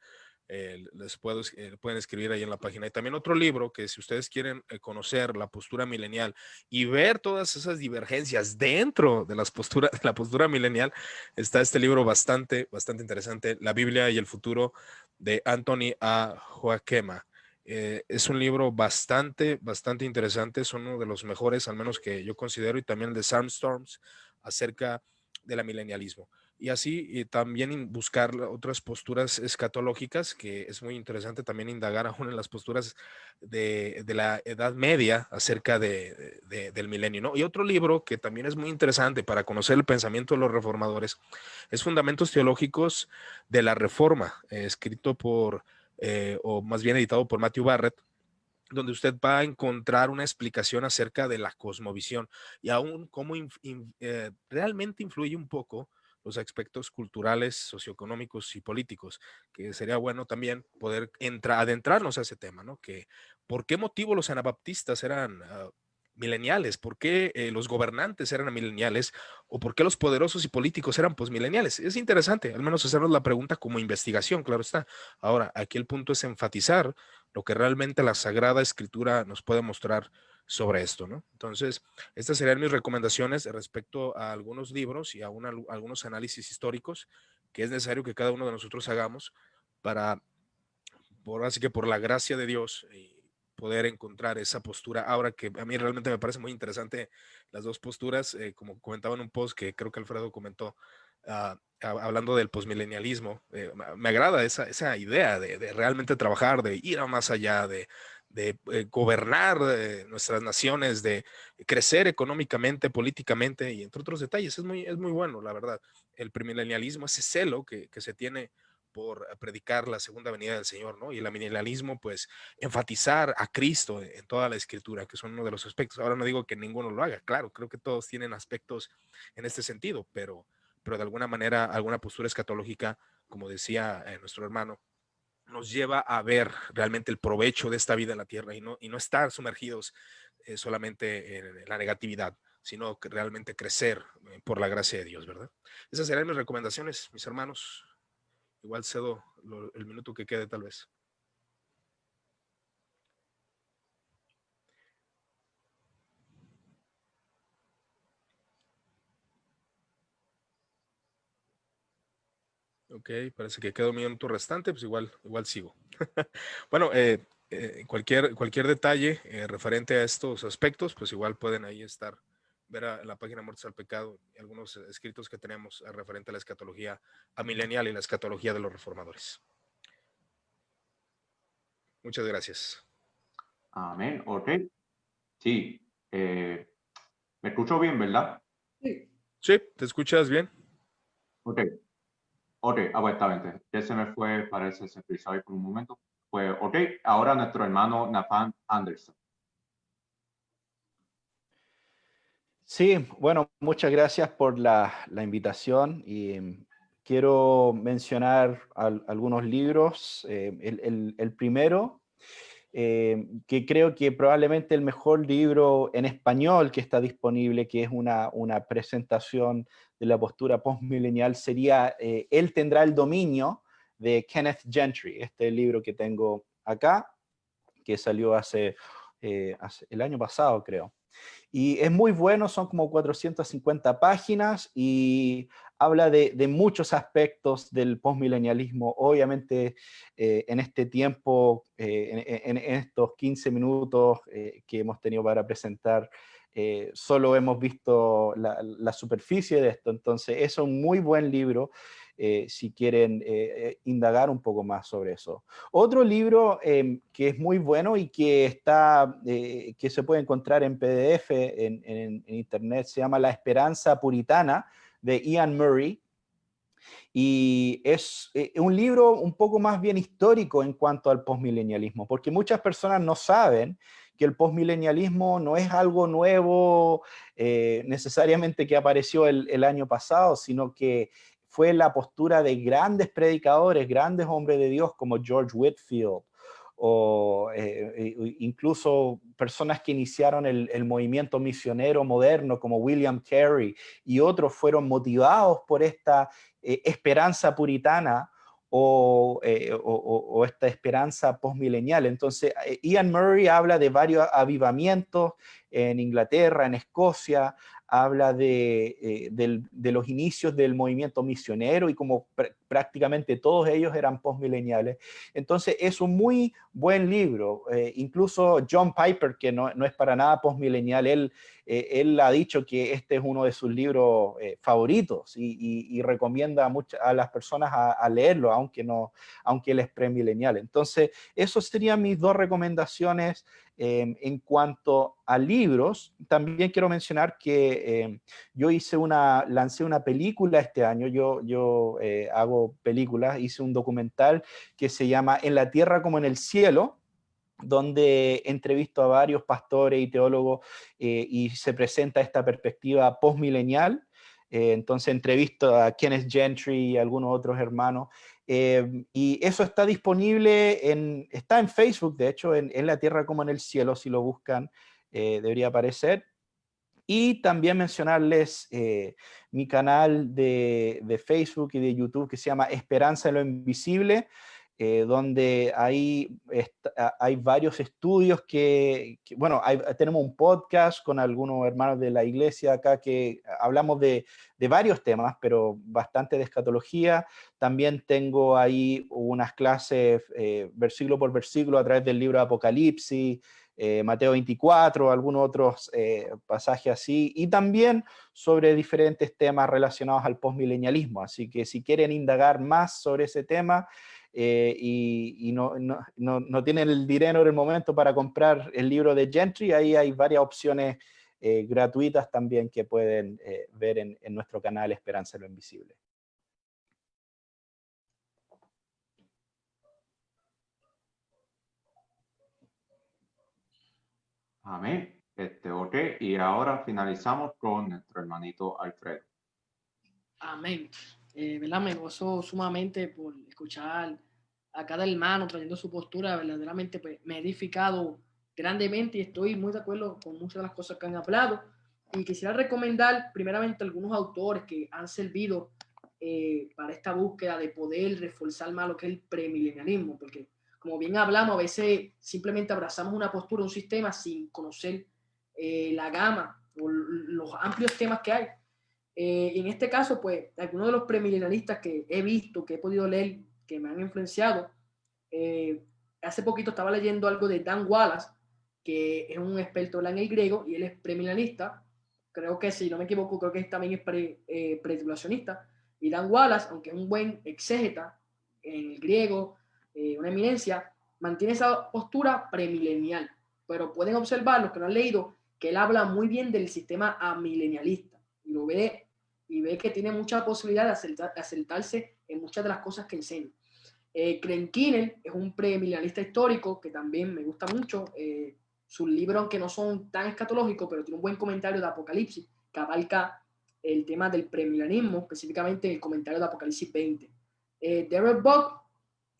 pueden escribir ahí en la página. Y también otro libro que si ustedes quieren conocer la postura milenial y ver todas esas divergencias dentro de la postura milenial, está este libro bastante interesante, La Biblia y el futuro, de Anthony A. Joaquema. Es un libro bastante interesante, es uno de los mejores, al menos que yo considero, y también el de Sam Storms acerca del amilenialismo. Y así y también buscar otras posturas escatológicas, que es muy interesante también indagar aún en las posturas de la Edad Media acerca del milenio, ¿no? Y otro libro que también es muy interesante para conocer el pensamiento de los reformadores es Fundamentos Teológicos de la Reforma, escrito por, o más bien editado por Matthew Barrett, donde usted va a encontrar una explicación acerca de la cosmovisión y aún cómo realmente influye un poco los aspectos culturales, socioeconómicos y políticos, que sería bueno también poder adentrarnos a ese tema, ¿no? Que por qué motivo los anabaptistas eran mileniales, por qué los gobernantes eran mileniales o por qué los poderosos y políticos eran posmileniales. Es interesante, al menos hacernos la pregunta como investigación, claro está. Ahora, aquí el punto es enfatizar lo que realmente la Sagrada Escritura nos puede mostrar sobre esto, ¿no? Entonces, estas serían mis recomendaciones respecto a algunos libros y a algunos análisis históricos que es necesario que cada uno de nosotros hagamos para, así que por la gracia de Dios, poder encontrar esa postura. Ahora que a mí realmente me parece muy interesante las dos posturas, como comentaba en un post que creo que Alfredo comentó, hablando del posmilenialismo, me agrada esa idea de realmente trabajar, de ir a más allá, de gobernar nuestras naciones, de crecer económicamente, políticamente y entre otros detalles. Es muy bueno, la verdad. El premilenialismo, ese celo que se tiene por predicar la segunda venida del Señor, ¿no? Y el amilenialismo, pues, enfatizar a Cristo en toda la Escritura, que son uno de los aspectos. Ahora no digo que ninguno lo haga, claro, creo que todos tienen aspectos en este sentido, pero de alguna manera, alguna postura escatológica, como decía nuestro hermano, nos lleva a ver realmente el provecho de esta vida en la tierra y no estar sumergidos solamente en la negatividad, sino que realmente crecer por la gracia de Dios, ¿verdad? Esas serían mis recomendaciones, mis hermanos. Igual cedo el minuto que quede tal vez. Ok, parece que queda un minuto restante, pues igual sigo. Bueno, cualquier detalle referente a estos aspectos, pues igual pueden ahí ver en la página Muertos al Pecado y algunos escritos que tenemos referente a la escatología amilenial y la escatología de los reformadores. Muchas gracias.
Amén. Ok. Sí. ¿Me escucho bien, verdad?
Sí.
Sí, ¿te escuchas bien?
Ok. Ok. Bueno, está bien. Ya se me fue, parece, ese episodio por un momento. Pues, ok. Ahora nuestro hermano Nathan Anderson.
Sí, bueno, muchas gracias por la invitación y quiero mencionar algunos libros. El primero, que creo que probablemente el mejor libro en español que está disponible, que es una presentación de la postura postmilenial, sería Él tendrá el dominio, de Kenneth Gentry, este libro que tengo acá, que salió hace el año pasado, creo. Y es muy bueno, son como 450 páginas y habla de muchos aspectos del postmilenialismo. Obviamente, en este tiempo, en estos 15 minutos que hemos tenido para presentar, solo hemos visto la superficie de esto. Entonces, es un muy buen libro si quieren indagar un poco más sobre eso. Otro libro que es muy bueno y que que se puede encontrar en PDF en internet, se llama La Esperanza Puritana, de Ian Murray. Y es un libro un poco más bien histórico en cuanto al postmilenialismo, porque muchas personas no saben que el postmilenialismo no es algo nuevo necesariamente que apareció el año pasado, sino que fue la postura de grandes predicadores, grandes hombres de Dios como George Whitefield, o incluso personas que iniciaron el movimiento misionero moderno como William Carey y otros fueron motivados por esta esperanza puritana o esta esperanza postmilenial. Entonces, Ian Murray habla de varios avivamientos en Inglaterra, en Escocia, habla de los inicios del movimiento misionero y como prácticamente todos ellos eran postmileniales. Entonces es un muy buen libro. Incluso John Piper, que no es para nada postmilenial, él ha dicho que este es uno de sus libros favoritos y recomienda a las personas a leerlo, aunque él es premilenial. Entonces, esas serían mis dos recomendaciones. En cuanto a libros, también quiero mencionar que yo lancé una película este año. Yo hago películas, hice un documental que se llama En la tierra como en el cielo, donde entrevisto a varios pastores y teólogos y se presenta esta perspectiva postmilenial. Entonces entrevisto a Kenneth Gentry y a algunos otros hermanos. Y eso está disponible, está en Facebook, de hecho, en la tierra como en el cielo, si lo buscan, debería aparecer. Y también mencionarles mi canal de Facebook y de YouTube que se llama Esperanza en lo Invisible, donde hay varios estudios tenemos un podcast con algunos hermanos de la iglesia acá que hablamos de varios temas, pero bastante de escatología. También tengo ahí unas clases versículo por versículo a través del libro de Apocalipsis, Mateo 24, algunos otros pasajes así, y también sobre diferentes temas relacionados al postmilenialismo. Así que si quieren indagar más sobre ese tema y no tienen el dinero en el momento para comprar el libro de Gentry, ahí hay varias opciones gratuitas también que pueden ver en nuestro canal Esperanza en lo Invisible.
Amén. Ok, y ahora finalizamos con nuestro hermanito Alfredo.
Amén. ¿Verdad? Me gozo sumamente por escuchar a cada hermano trayendo su postura. Verdaderamente pues, me ha edificado grandemente y estoy muy de acuerdo con muchas de las cosas que han hablado. Y quisiera recomendar primeramente algunos autores que han servido para esta búsqueda de poder reforzar más lo que es el premilenialismo, porque como bien hablamos, a veces simplemente abrazamos una postura, un sistema sin conocer la gama o los amplios temas que hay. Y en este caso, pues, algunos de los premilenialistas que he visto, que he podido leer, que me han influenciado, hace poquito estaba leyendo algo de Dan Wallace, que es un experto en el griego y él es premilenialista. Creo que, si no me equivoco, creo que también es pretribulacionista. Y Dan Wallace, aunque es un buen exégeta en el griego, una eminencia, mantiene esa postura premilenial. Pero pueden observar, los que no han leído, que él habla muy bien del sistema amilenialista y lo ve y ve que tiene mucha posibilidad de acertarse en muchas de las cosas que enseña. Krenkinen es un premilenialista histórico que también me gusta mucho. Sus libros, aunque no son tan escatológicos, pero tiene un buen comentario de Apocalipsis que abarca el tema del premilenialismo, específicamente el comentario de Apocalipsis 20. Derek Bock,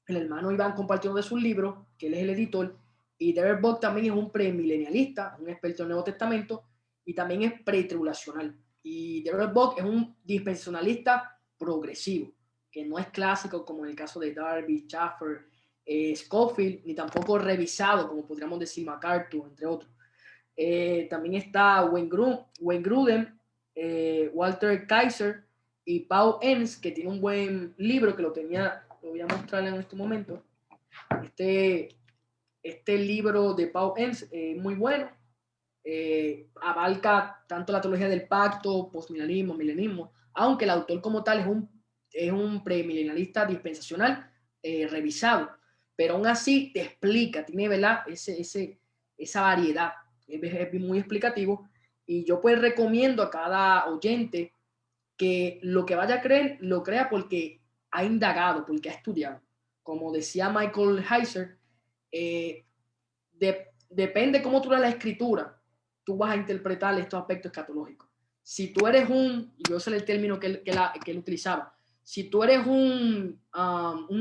el hermano Iván compartió uno de sus libros, que él es el editor, y Derek Bock también es un premilenialista, un experto en el Nuevo Testamento, y también es pretribulacional. Y Derek Bock es un dispensacionalista progresivo, que no es clásico como en el caso de Darby, Schaffer, Scofield, ni tampoco revisado como podríamos decir MacArthur, entre otros. También está Wayne Grudem, Walter Kaiser y Paul Enns, que tiene un buen libro que lo voy a mostrar en este momento. Este libro de Paul Enns es muy bueno. Abarca tanto la teología del pacto, postmilenialismo, milenismo, aunque el autor como tal es un premilenialista dispensacional revisado, pero aún así te explica, tiene, ¿verdad? Esa variedad, es muy explicativo, y yo pues recomiendo a cada oyente que lo que vaya a creer, lo crea porque ha indagado, porque ha estudiado. Como decía Michael Heiser, depende cómo tú leas la escritura, tú vas a interpretar estos aspectos escatológicos. Si tú eres yo sé el término que él utilizaba, si tú eres un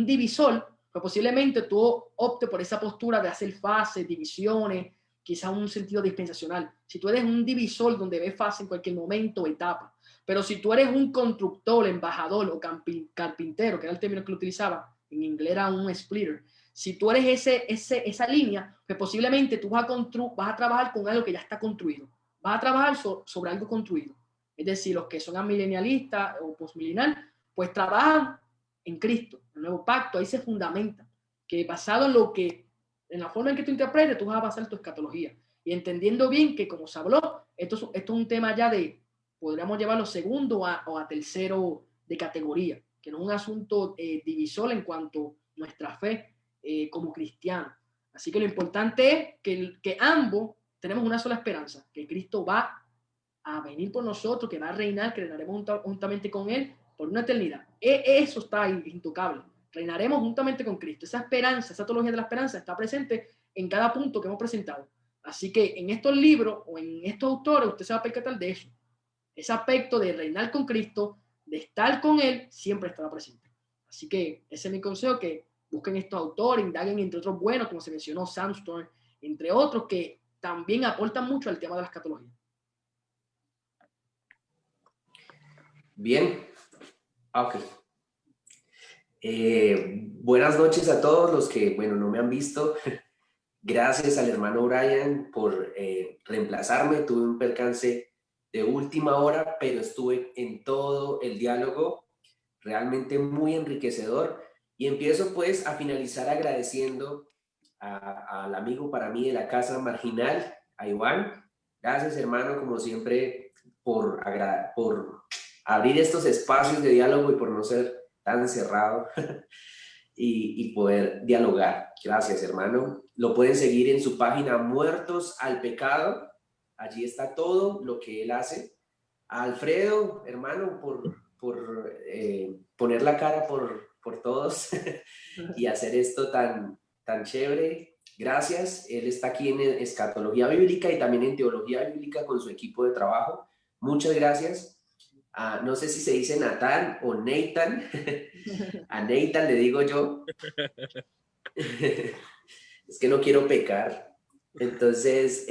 divisor, pues posiblemente tú optes por esa postura de hacer fases, divisiones, quizás un sentido dispensacional. Si tú eres un divisor donde ves fase en cualquier momento, etapa. Pero si tú eres un constructor, embajador o carpintero, que era el término que él utilizaba, en inglés era un splitter. Si tú eres esa línea, pues posiblemente tú vas a trabajar con algo que ya está construido. Vas a trabajar sobre algo construido. Es decir, los que son amilenialistas o postmilenial, pues trabajan en Cristo, el nuevo pacto, ahí se fundamenta. Que basado en la forma en que tú interpretes, tú vas a basar tu escatología. Y entendiendo bien que, como se habló, esto es un tema ya podríamos llevarlo segundo o a tercero de categoría, que no es un asunto divisor en cuanto a nuestra fe como cristianos. Así que lo importante es que ambos tenemos una sola esperanza, que Cristo va a venir por nosotros, que va a reinar, que reinaremos juntamente con Él por una eternidad. Eso está intocable. Reinaremos juntamente con Cristo. Esa esperanza, esa teología de la esperanza está presente en cada punto que hemos presentado. Así que en estos libros o en estos autores usted se va a percatar de eso. Ese aspecto de reinar con Cristo, de estar con Él, siempre estará presente. Así que ese es mi consejo, que busquen estos autores, indaguen entre otros buenos, como se mencionó, Sandstorm, entre otros, que también aportan mucho al tema de la escatología.
Bien, ok. Buenas noches a todos los que, bueno, no me han visto. Gracias al hermano Brian por reemplazarme. Tuve un percance de última hora, pero estuve en todo el diálogo, realmente muy enriquecedor. Y empiezo pues a finalizar agradeciendo al amigo para mí de la Casa Marginal, a Iván. Gracias, hermano, como siempre, por abrir estos espacios de diálogo y por no ser tan cerrado y poder dialogar. Gracias, hermano. Lo pueden seguir en su página Muertos al Pecado. Allí está todo lo que él hace. A Alfredo, hermano, por poner la cara por todos y hacer esto tan chévere. Gracias. Él está aquí en Escatología Bíblica y también en Teología Bíblica con su equipo de trabajo. Muchas gracias. No sé si se dice Natán o Nathan. A Nathan le digo yo. Es que no quiero pecar. Entonces,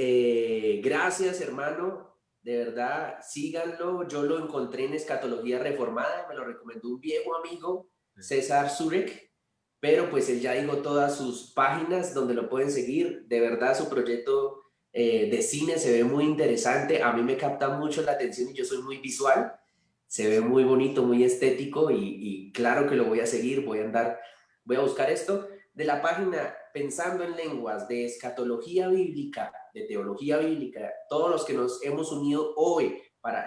gracias, hermano. De verdad, síganlo. Yo lo encontré en Escatología Reformada. Me lo recomendó un viejo amigo, César Zurek. Pero pues él ya dijo todas sus páginas donde lo pueden seguir. De verdad, su proyecto de cine se ve muy interesante. A mí me capta mucho la atención y yo soy muy visual. Se ve muy bonito, muy estético y claro que lo voy a seguir. Voy a buscar esto de la página Pensando en Lenguas, de Escatología Bíblica, de Teología Bíblica, todos los que nos hemos unido hoy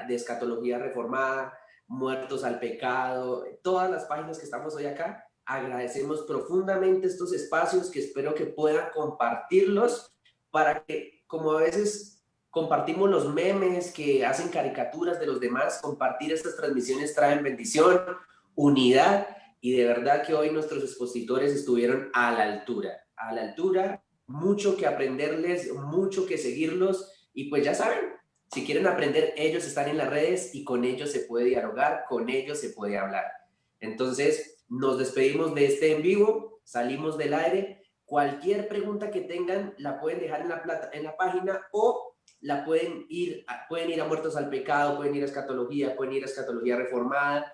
de Escatología Reformada, Muertos al Pecado, todas las páginas que estamos hoy acá, agradecemos profundamente estos espacios, que espero que puedan compartirlos para que, como a veces compartimos los memes que hacen caricaturas de los demás, compartir estas transmisiones traen bendición, unidad, y de verdad que hoy nuestros expositores estuvieron a la altura, mucho que aprenderles, mucho que seguirlos, y pues ya saben, si quieren aprender, ellos están en las redes y con ellos se puede dialogar, con ellos se puede hablar. Entonces, nos despedimos de este en vivo, salimos del aire. Cualquier pregunta que tengan la pueden dejar en la página o la pueden ir a Muertos al Pecado, pueden ir a Escatología, pueden ir a Escatología Reformada.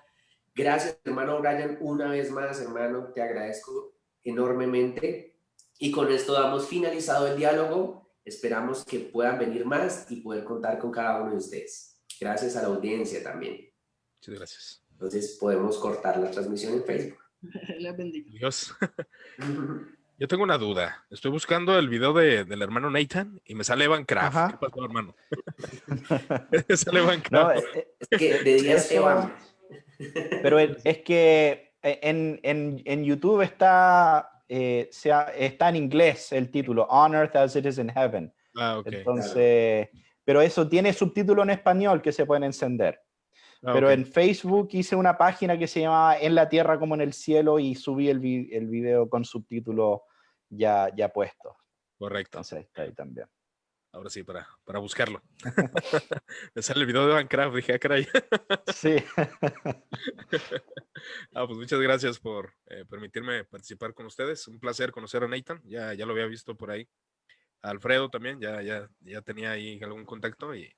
Gracias, hermano Brian, una vez más, hermano, te agradezco enormemente. Y con esto damos finalizado el diálogo. Esperamos que puedan venir más y poder contar con cada uno de ustedes. Gracias a la audiencia también.
Muchas gracias.
Entonces podemos cortar la transmisión en Facebook.
Les bendiga.
Dios. Yo tengo una duda. Estoy buscando el video del hermano Nathan y me sale Evan Kraft.
Ajá.
¿Qué pasó, hermano? Me sale Evan Kraft.
No,
Es que de día es Evan.
Pero es que en YouTube está en inglés el título, On Earth as It Is in Heaven.
Ah, ok.
Entonces, pero eso tiene subtítulo en español que se pueden encender. Pero
ok.
en Facebook hice una página que se llama En la Tierra como en el Cielo y subí el video con subtítulo ya puesto.
Correcto.
Entonces está ahí también.
Ahora sí, para buscarlo. Me sale el video de Evan Kraft, dije, caray.
Sí.
Pues muchas gracias por permitirme participar con ustedes. Un placer conocer a Nathan, ya lo había visto por ahí. A Alfredo también, ya tenía ahí algún contacto y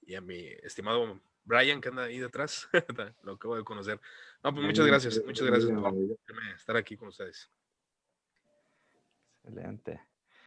y a mi estimado Brian, que anda ahí detrás. Lo acabo de conocer. No, pues muchas gracias por estar aquí con ustedes.
Excelente.